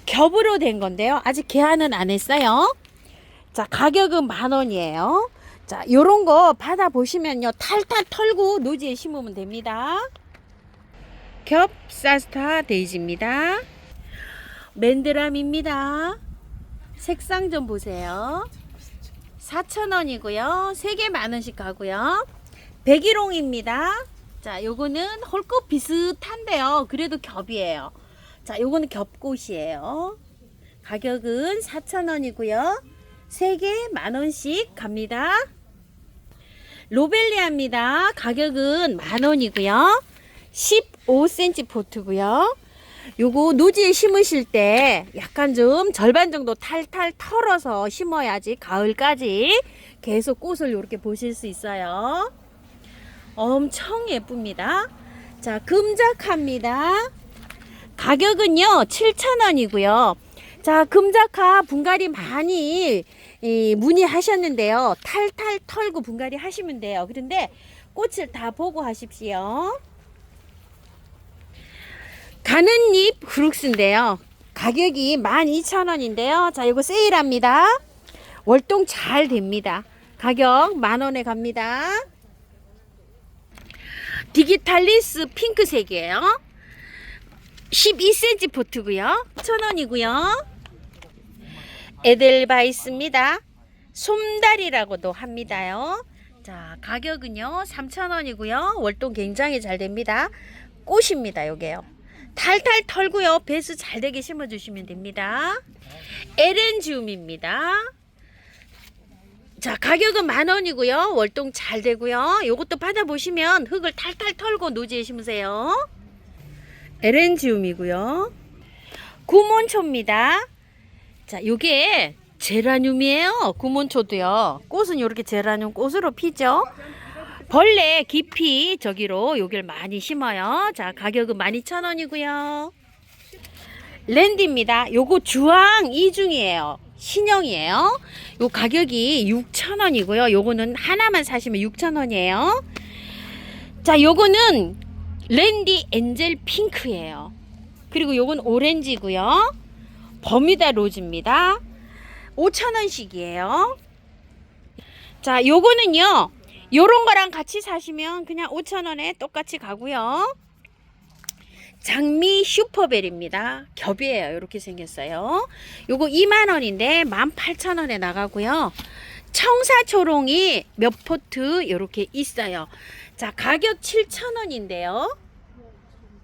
[SPEAKER 1] 겹으로 된 건데요. 아직 개화는 안 했어요. 자, 가격은 10,000원이에요. 자, 요런 거 받아보시면요. 탈탈 털고 노지에 심으면 됩니다. 겹 사스타 데이지입니다. 맨드람입니다. 색상 좀 보세요. 4,000원이고요. 3개 만원씩 가고요. 백일홍입니다. 자, 요거는 홀꽃 비슷한데요. 그래도 겹이에요. 자, 요거는 겹꽃이에요. 가격은 4,000원이고요. 3개 만원씩 갑니다. 로벨리아입니다. 가격은 만원이고요. 15cm 포트고요. 요거 노지에 심으실 때 약간 좀 절반 정도 탈탈 털어서 심어야지 가을까지 계속 꽃을 이렇게 보실 수 있어요. 엄청 예쁩니다. 자, 금작합니다. 가격은요 7,000원이고요. 자, 금작화 분갈이 많이 문의하셨는데요. 탈탈 털고 분갈이 하시면 돼요. 그런데 꽃을 다 보고 하십시오. 가는잎 후룩스인데요. 가격이 12,000원인데요. 자, 이거 세일합니다. 월동 잘 됩니다. 가격 만원에 갑니다. 디기탈리스 핑크색이에요. 12cm 포트고요. 1,000원이고요. 에델바이스입니다. 솜다리라고도 합니다요. 자, 가격은요 3,000원이고요. 월동 굉장히 잘 됩니다. 꽃입니다. 요게요. 탈탈 털고요. 배수 잘 되게 심어주시면 됩니다. 에렌지움입니다. 자, 가격은 만원이고요. 월동 잘 되고요. 요것도 받아보시면 흙을 탈탈 털고 노지에 심으세요. 에렌지움이고요. 구몬초입니다. 자, 요게 제라늄이에요. 구몬초도요. 꽃은 요렇게 제라늄 꽃으로 피죠. 벌레 깊이 저기로 여길 많이 심어요. 자, 가격은 12,000원이고요. 랜디입니다. 요거 주황 이중이에요. 신형이에요. 요 가격이 6,000원이고요. 요거는 하나만 사시면 6,000원이에요. 자, 요거는 랜디 엔젤 핑크예요. 그리고 요건 오렌지고요. 버뮤다 로즈입니다. 5,000원씩이에요. 자, 요거는요. 요런 거랑 같이 사시면 그냥 5,000원에 똑같이 가고요. 장미 슈퍼벨입니다. 겹이에요. 이렇게 생겼어요. 요거 2만원인데 18,000원에 나가고요. 청사초롱이 몇 포트 이렇게 있어요. 자, 가격 7,000원인데요.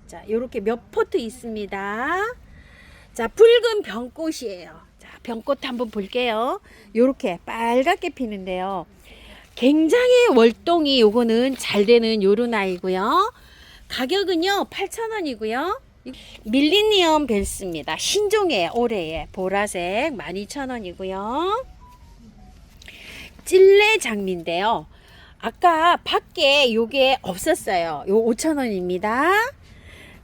[SPEAKER 1] 자, 요렇게 몇 포트 있습니다. 자, 붉은 병꽃이에요. 자, 병꽃 한번 볼게요. 요렇게 빨갛게 피는데요. 굉장히 월동이 요거는 잘 되는 요런 아이고요. 가격은요 8,000원이고요. 밀리니엄 벨스입니다. 신종의 올해의 보라색 12,000원이고요. 찔레 장미인데요. 아까 밖에 요게 없었어요. 요 5,000원입니다.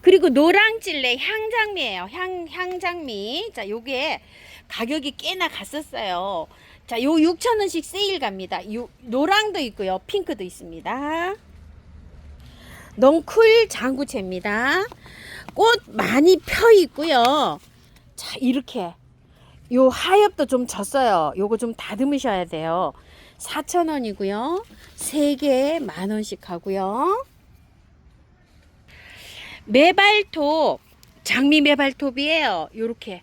[SPEAKER 1] 그리고 노랑 찔레 향장미예요. 향장미. 자, 요게 가격이 꽤나 갔었어요. 자, 요 6,000원씩 세일 갑니다. 요 노랑도 있고요. 핑크도 있습니다. 넝쿨 장구채입니다. 꽃 많이 펴 있고요. 자, 이렇게 요 하엽도 좀 졌어요. 요거 좀 다듬으셔야 돼요. 4,000원이고요. 3개 만원씩 하고요. 메발톱, 장미 메발톱이에요. 요렇게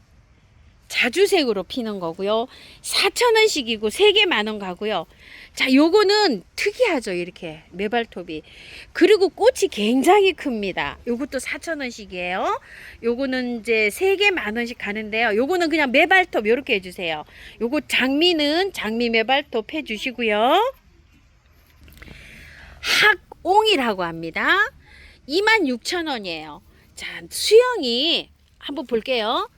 [SPEAKER 1] 자주색으로 피는 거고요. 4,000원씩이고 3개 만원 가고요. 자, 요거는 특이하죠. 이렇게 메발톱이. 그리고 꽃이 굉장히 큽니다. 요것도 4,000원씩이에요. 요거는 이제 3개 만원씩 가는데요. 요거는 그냥 메발톱 요렇게 해주세요. 요거 장미는 장미 메발톱 해주시고요. 학옹이라고 합니다. 26,000원이에요. 자, 수영이 한번 볼게요.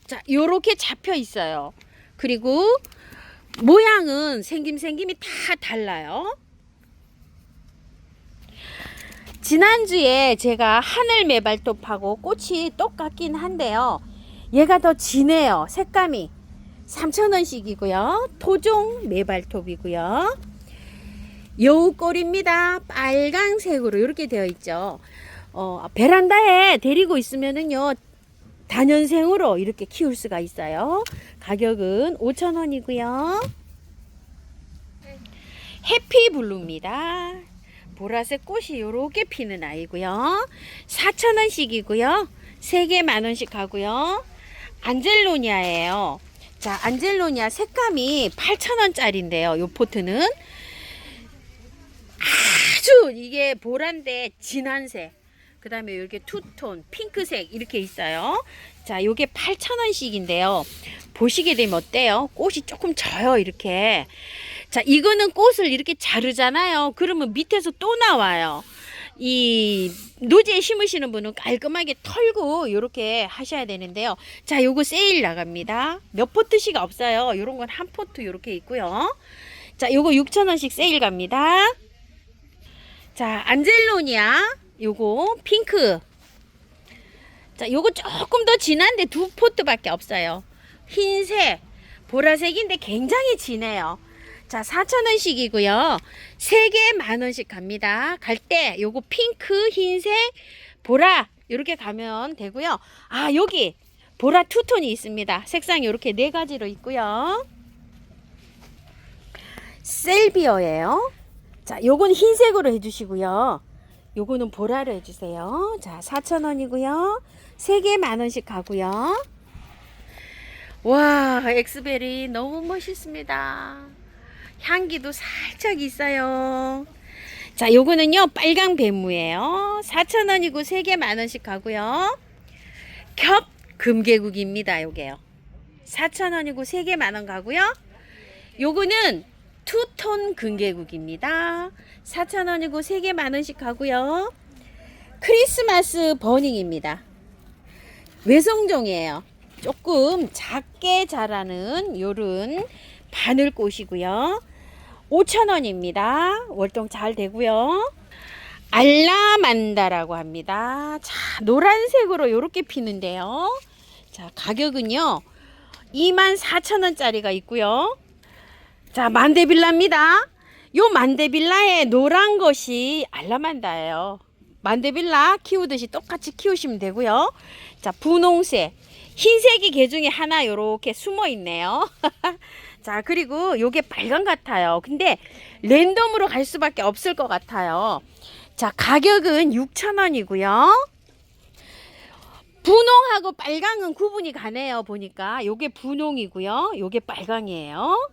[SPEAKER 1] 자, 요렇게 잡혀 있어요. 그리고 모양은 생김이 다 달라요. 지난주에 제가 하늘 메발톱하고 꽃이 똑같긴 한데요. 얘가 더 진해요. 색감이 3,000원씩이고요. 토종 메발톱이고요. 여우꼴입니다. 빨강색으로 이렇게 되어 있죠. 베란다에 데리고 있으면은요. 단연생으로 이렇게 키울 수가 있어요. 가격은 5,000원이고요. 해피블루입니다. 보라색 꽃이 요렇게 피는 아이고요. 4,000원씩이고요. 3개 만원씩 하고요. 안젤로니아예요. 자, 안젤로니아 색감이 8,000원짜리인데요. 요 포트는 아주 이게 보라인데 진한 색. 그 다음에 이렇게 투톤, 핑크색 이렇게 있어요. 자, 요게 8,000원씩인데요. 보시게 되면 어때요? 꽃이 조금 져요, 이렇게. 자, 이거는 꽃을 이렇게 자르잖아요. 그러면 밑에서 또 나와요. 이 노지에 심으시는 분은 깔끔하게 털고 이렇게 하셔야 되는데요. 자, 요거 세일 나갑니다. 몇 포트씩 없어요. 요런 건 한 포트 이렇게 있고요. 자, 요거 6,000원씩 세일 갑니다. 자, 안젤로니아 요거 핑크. 자, 요거 조금 더 진한데 2포트밖에 없어요. 흰색, 보라색인데 굉장히 진해요. 자, 4,000원씩이고요. 3개 만원씩 갑니다. 갈 때 요거 핑크, 흰색, 보라 이렇게 가면 되고요. 아, 여기 보라 투톤이 있습니다. 색상이 이렇게 4가지로 있고요. 셀비어예요. 자, 요건 흰색으로 해주시고요. 요거는 보라로 해주세요. 자, 4,000원이고요. 3개 만원씩 가고요. 와, 엑스베리 너무 멋있습니다. 향기도 살짝 있어요. 자, 요거는요 빨강 배무예요. 4,000원이고 3개 만원씩 가고요. 겹 금계국입니다. 요게요 4,000원이고 3개 만원 가고요. 요거는 투톤 금계국입니다. 4,000원이고 3개 만원씩 가고요. 크리스마스 버닝입니다. 외성종이에요. 조금 작게 자라는 요런 바늘꽃이고요. 5,000원입니다. 월동 잘 되고요. 알라만다라고 합니다. 자, 노란색으로 이렇게 피는데요. 자, 가격은요 24,000원짜리가 있고요. 자, 만데빌라입니다. 요 만데빌라의 노란 것이 알라만다예요. 만데빌라 키우듯이 똑같이 키우시면 되고요. 자, 분홍색, 흰색이 개 중에 하나 요렇게 숨어 있네요. 자, 그리고 요게 빨간 같아요. 근데 랜덤으로 갈 수밖에 없을 것 같아요. 자, 가격은 6,000원이고요. 분홍하고 빨강은 구분이 가네요. 보니까 요게 분홍이고요. 요게 빨강이에요.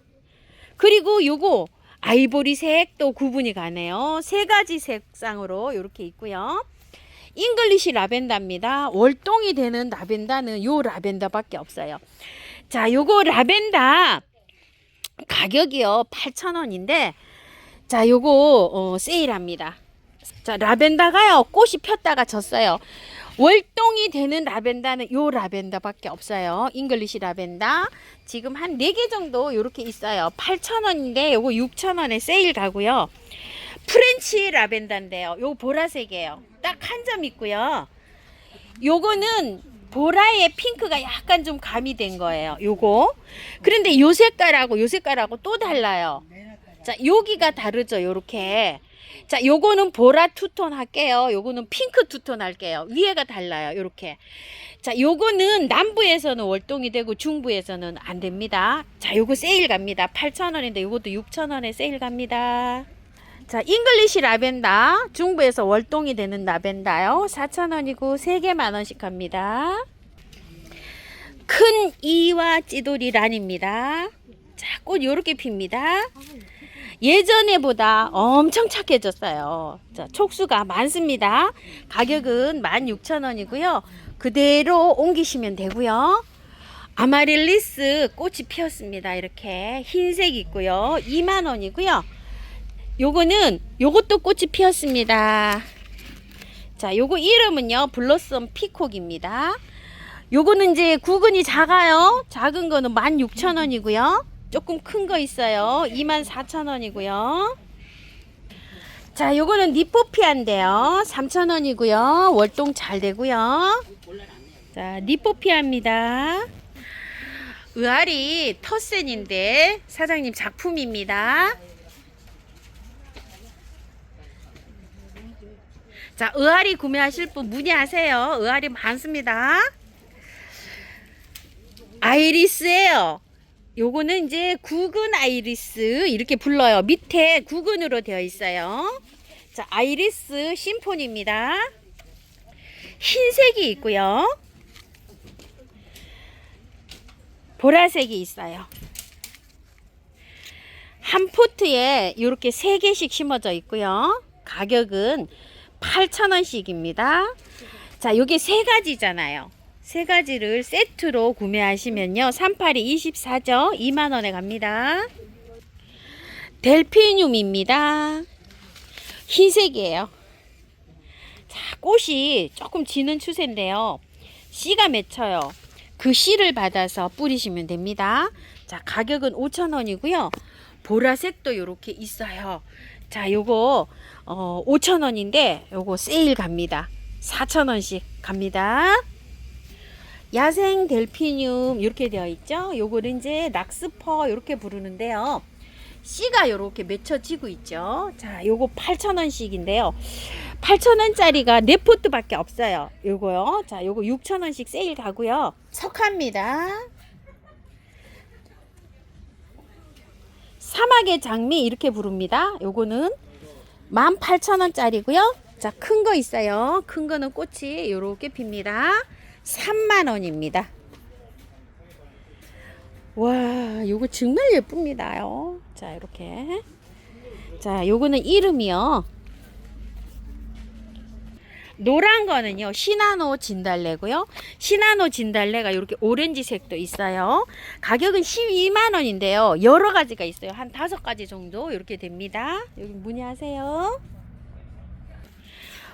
[SPEAKER 1] 그리고 요거 아이보리색도 구분이 가네요. 3가지 색상으로 이렇게 있고요. 잉글리시 라벤더입니다. 월동이 되는 라벤더는 요 라벤더밖에 없어요. 자, 요거 라벤더 가격이요 8,000원인데 자, 요거 세일합니다. 자, 라벤더가요 꽃이 폈다가 졌어요. 월동이 되는 라벤더는 요 라벤더밖에 없어요. 잉글리시 라벤더 지금 한 4개 정도 이렇게 있어요. 8,000원인데 요거 6,000원에 세일 가고요. 프렌치 라벤더인데요. 요 보라색이에요. 딱 한 점 있고요. 요거는 보라에 핑크가 약간 좀 가미된 거예요. 요거. 그런데 요 색깔하고 요 색깔하고 또 달라요. 자, 여기가 다르죠. 요렇게. 자, 요거는 보라 투톤 할게요. 요거는 핑크 투톤 할게요. 위에가 달라요. 요렇게. 자, 요거는 남부에서는 월동이 되고 중부에서는 안 됩니다. 자, 요거 세일 갑니다. 8,000원인데 요것도 6,000원에 세일 갑니다. 자, 잉글리시 라벤더 중부에서 월동이 되는 라벤더요. 4,000원이고 3개 만원씩 갑니다. 큰 이와 찌돌이 란입니다. 자, 꽃 요렇게 핍니다. 예전에보다 엄청 착해졌어요. 자, 촉수가 많습니다. 가격은 16,000원이고요. 그대로 옮기시면 되고요. 아마릴리스 꽃이 피었습니다. 이렇게 흰색 있고요. 2만원이고요. 요거는 요것도 꽃이 피었습니다. 자, 요거 이름은요 블러썸 피콕입니다. 요거는 이제 구근이 작아요. 작은 거는 16,000원이고요. 조금 큰 거 있어요. 24,000원이고요. 자, 요거는 니포피아인데요. 3,000원이고요. 월동 잘 되고요. 자, 니포피아입니다. 의아리 터센인데 사장님 작품입니다. 자, 의아리 구매하실 분 문의하세요. 의아리 많습니다. 아이리스예요. 요거는 이제 구근 아이리스 이렇게 불러요. 밑에 구근으로 되어 있어요. 자, 아이리스 심포니입니다. 흰색이 있고요. 보라색이 있어요. 한 포트에 이렇게 3개씩 심어져 있고요. 가격은 8,000원씩입니다. 자, 요게 3가지잖아요. 3가지를 세트로 구매하시면요. 38이 24죠. 2만원에 갑니다. 델피늄입니다. 흰색이에요. 자, 꽃이 조금 지는 추세인데요. 씨가 맺혀요. 그 씨를 받아서 뿌리시면 됩니다. 자, 가격은 5,000원이고요. 보라색도 이렇게 있어요. 자, 요거 5,000원인데 요거 세일 갑니다. 4,000원씩 갑니다. 야생 델피늄 이렇게 되어 있죠. 요거를 이제 락스퍼 이렇게 부르는데요. 씨가 이렇게 맺혀지고 있죠. 자, 요거 8,000원씩인데요. 8,000원짜리가 4포트 밖에 없어요. 요거요. 자, 요거 6,000원씩 세일 가고요. 석화입니다. 사막의 장미 이렇게 부릅니다. 요거는 18,000원짜리고요. 자, 큰 거 있어요. 큰 거는 꽃이 요렇게 핍니다. 3만원입니다. 와, 요거 정말 예쁩니다요. 자, 이렇게. 자, 요거는 이름이요. 노란 거는요, 시나노 진달래고요. 시나노 진달래가 이렇게 오렌지색도 있어요. 가격은 12만원인데요. 여러 가지가 있어요. 한 5가지 정도 이렇게 됩니다. 여기 문의하세요.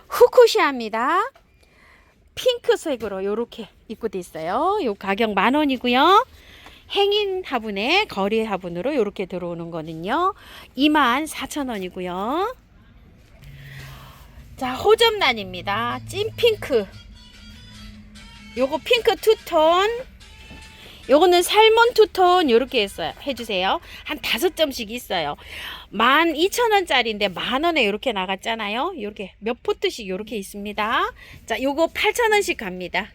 [SPEAKER 1] 후쿠시아입니다. 핑크색으로 이렇게 입고돼 있어요. 요 가격 10,000원이고요. 행인 화분에 거리 화분으로 이렇게 들어오는 거는요 24,000원이고요. 자, 호접란입니다. 찐핑크. 요거 핑크 투톤. 요거는 살몬 투톤 요렇게 해주세요. 한 5점씩 있어요. 12,000원짜리인데 10,000원에 요렇게 나갔잖아요. 요렇게 몇 포트씩 요렇게 있습니다. 자, 요거 8,000원씩 갑니다.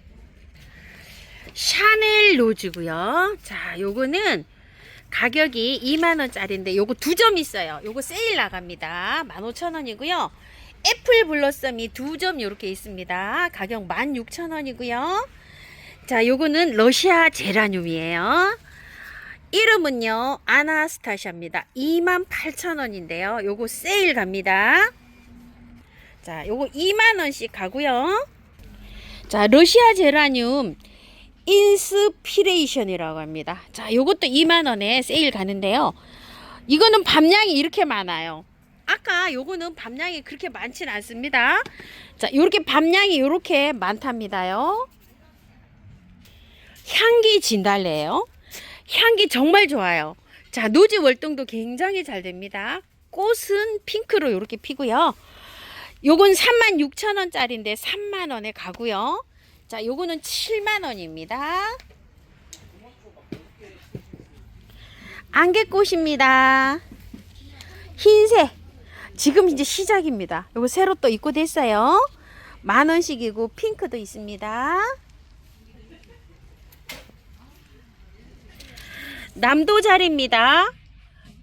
[SPEAKER 1] 샤넬 로즈고요. 자, 요거는 가격이 2만원짜리인데 요거 2점 있어요. 요거 세일 나갑니다. 15,000원이고요. 애플 블러썸이 2점 요렇게 있습니다. 가격 16,000원이고요. 자, 요거는 러시아 제라늄이에요. 이름은요 아나스타샤입니다. 28,000원인데요. 요거 세일 갑니다. 자, 요거 2만원씩 가고요. 자, 러시아 제라늄 인스피레이션이라고 합니다. 자, 요것도 2만원에 세일 가는데요. 이거는 밤양이 이렇게 많아요. 아까 요거는 밤양이 그렇게 많진 않습니다. 자, 요렇게 밤양이 요렇게 많답니다요. 향기 진달래예요. 향기 정말 좋아요. 자, 노지 월동도 굉장히 잘 됩니다. 꽃은 핑크로 이렇게 피고요. 요건 36,000원짜리인데 3만원에 가고요. 자, 요거는 7만원입니다. 안개꽃입니다. 흰색. 지금 이제 시작입니다. 요거 새로 또 입고됐어요. 10,000원씩이고 핑크도 있습니다. 남도자리입니다.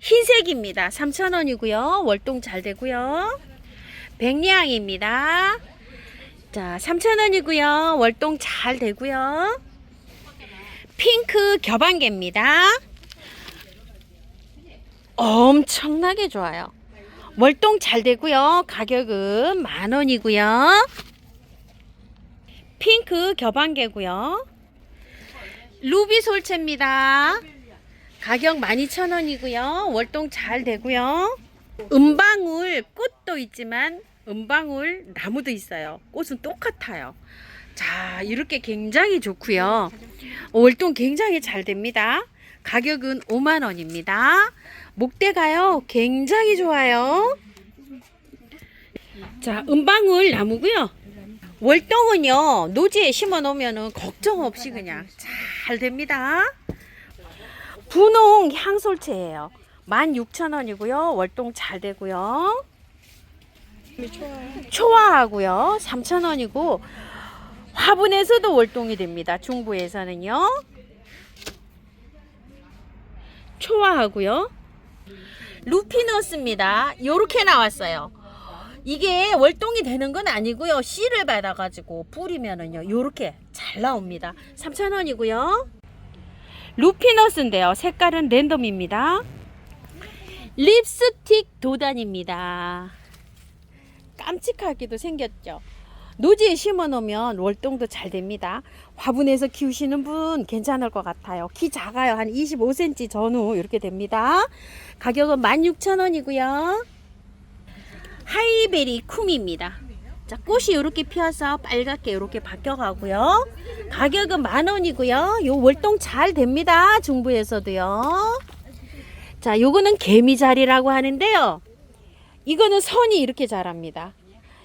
[SPEAKER 1] 흰색입니다. 3,000원이고요. 월동 잘 되고요. 백리향입니다. 자, 3,000원이고요. 월동 잘 되고요. 핑크 겨방개입니다. 엄청나게 좋아요. 월동 잘 되고요. 가격은 10,000원이고요. 핑크 겨방개고요. 루비 솔채입니다. 가격 12,000원이고요. 월동 잘 되고요. 은방울 꽃도 있지만 은방울 나무도 있어요. 꽃은 똑같아요. 자, 이렇게 굉장히 좋고요. 월동 굉장히 잘 됩니다. 가격은 50,000원입니다. 목대가요 굉장히 좋아요. 자, 은방울 나무고요. 월동은요 노지에 심어 놓으면 걱정 없이 그냥 잘 됩니다. 분홍 향솔채예요. 16,000원이고요. 월동 잘 되고요. 초화하고요. 3,000원이고 화분에서도 월동이 됩니다. 중부에서는요. 초화하고요. 루피너스입니다. 요렇게 나왔어요. 이게 월동이 되는 건 아니고요. 씨를 받아가지고 뿌리면은요 요렇게 잘 나옵니다. 3,000원이고요. 루피너스인데요. 색깔은 랜덤입니다. 립스틱 도단입니다. 깜찍하게도 생겼죠. 노지에 심어 놓으면 월동도 잘 됩니다. 화분에서 키우시는 분 괜찮을 것 같아요. 키 작아요. 한 25cm 전후 이렇게 됩니다. 가격은 16,000원이고요. 하이베리 쿰입니다. 자, 꽃이 이렇게 피어서 빨갛게 이렇게 바뀌어 가고요. 가격은 10,000원이고요. 요 월동 잘 됩니다. 중부에서도요. 자, 요거는 개미자리라고 하는데요. 이거는 선이 이렇게 자랍니다.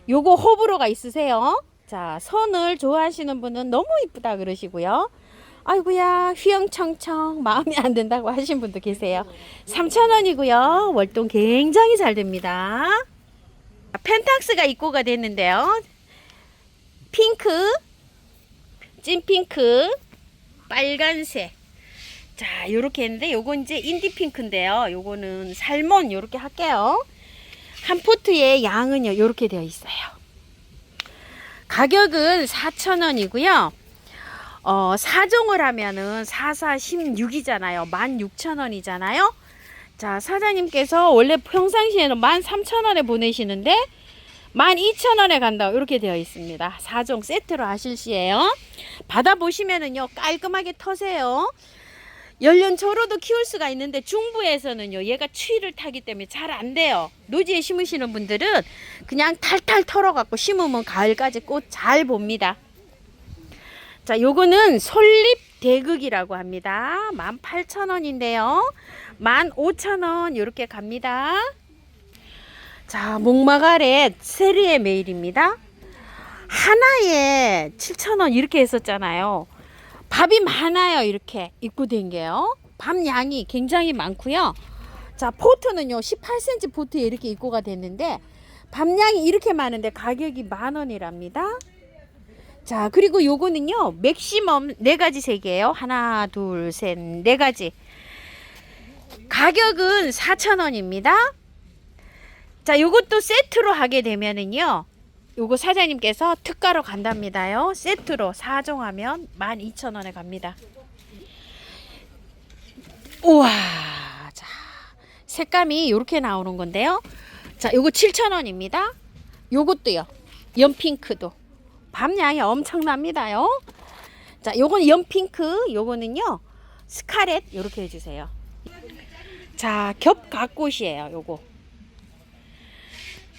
[SPEAKER 1] 요거 호불호가 있으세요? 자, 선을 좋아하시는 분은 너무 이쁘다 그러시고요. 아이고야 휘영청청 마음에 안 든다고 하신 분도 계세요. 3,000원이고요. 월동 굉장히 잘 됩니다. 펜탁스가 입고가 됐는데요. 핑크, 찐핑크, 빨간색. 자, 요렇게 했는데 요건 이제 인디핑크인데요. 요거는 살몬 요렇게 할게요. 한 포트의 양은요 요렇게 되어 있어요. 가격은 4,000원이고요. 4종을 하면은 4,4,16이잖아요. 16,000원이잖아요. 자, 사장님께서 원래 평상시에는 13,000원에 보내시는데 12,000원에 간다 이렇게 되어 있습니다. 4종 세트로 하실 시에요. 받아보시면은요 깔끔하게 터세요. 연륜초로도 키울 수가 있는데 중부에서는요 얘가 추위를 타기 때문에 잘 안 돼요. 노지에 심으시는 분들은 그냥 탈탈 털어 갖고 심으면 가을까지 꽃 잘 봅니다. 자, 요거는 솔잎 대극이라고 합니다. 18,000원인데요 15,000원 이렇게 갑니다. 자, 목마가렛 세리의 메일입니다. 하나에 7,000원 이렇게 했었잖아요. 밥이 많아요. 이렇게 입고된 게요. 밥 양이 굉장히 많고요. 자, 포트는요 18cm 포트에 이렇게 입고가 됐는데 밥 양이 이렇게 많은데 가격이 10,000원이랍니다. 자, 그리고 요거는요 맥시멈 4가지 색이에요. 하나 둘 셋 4가지. 가격은 4,000원입니다. 자, 요것도 세트로 하게 되면은요 요거 사장님께서 특가로 간답니다요. 세트로 4종 하면 12,000원에 갑니다. 우와, 자, 색감이 이렇게 나오는 건데요. 자, 요거 7,000원입니다. 요것도요. 연핑크도 밤양이 엄청납니다요. 자, 요거는 연핑크, 요거는요 스카렛 요렇게 해주세요. 자, 겹각꽃이에요. 요거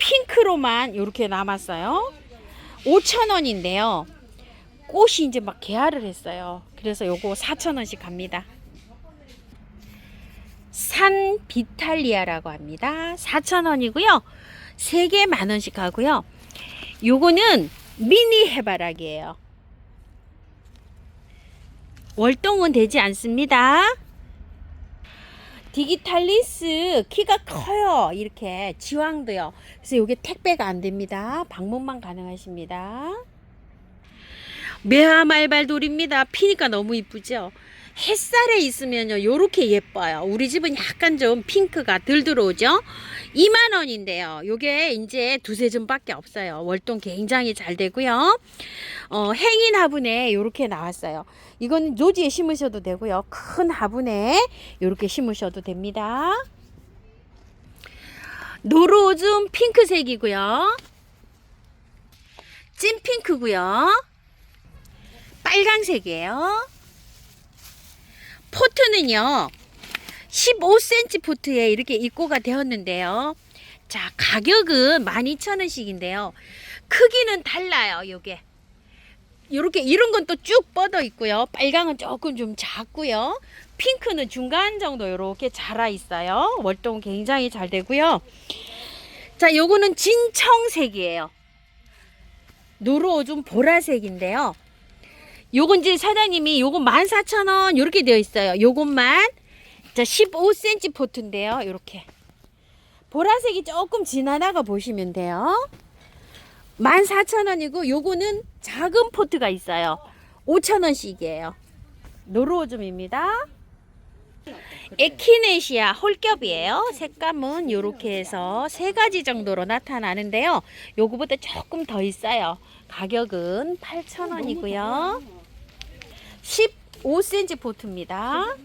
[SPEAKER 1] 핑크로만 이렇게 남았어요. 5,000원인데요. 꽃이 이제 막 개화를 했어요. 그래서 요거 4,000원씩 갑니다. 산 비탈리아라고 합니다. 4,000원이고요. 3개 10,000원씩 하고요. 요거는 미니 해바라기예요. 월동은 되지 않습니다. 디기탈리스 키가 커요. 이렇게 지왕도요. 그래서 이게 택배가 안 됩니다. 방문만 가능하십니다. 매화말발돌입니다. 피니까 너무 이쁘죠. 햇살에 있으면요 요렇게 예뻐요. 우리 집은 약간 좀 핑크가 덜 들어오죠. 20,000원인데요 요게 이제 2-3점밖에 없어요. 월동 굉장히 잘 되고요. 행인 화분에 요렇게 나왔어요. 이건 노지에 심으셔도 되고요. 큰 화분에 요렇게 심으셔도 됩니다. 노로즘 핑크색이고요. 찐핑크고요. 빨강색이에요. 포트는요 15cm 포트에 이렇게 입고가 되었는데요. 자, 가격은 12,000원씩인데요 크기는 달라요. 요게 요렇게 이런 건 또 쭉 뻗어 있고요. 빨강은 조금 좀 작고요. 핑크는 중간 정도 요렇게 자라 있어요. 월동 굉장히 잘 되고요. 자, 요거는 진청색이에요. 노로오줌 보라색인데요. 요건 이제 사장님이 요거 14,000원 요렇게 되어 있어요. 요것만 자 15cm 포트인데요. 요렇게 보라색이 조금 진하다가 보시면 돼요. 14,000원이고 요거는 작은 포트가 있어요. 5,000원씩이에요. 노로오줌입니다. 에키네시아 홀겹이에요. 색감은 이렇게 해서 3가지 정도로 나타나는데요. 요거보다 조금 더 있어요. 가격은 8,000원이고요. 15cm 보트입니다.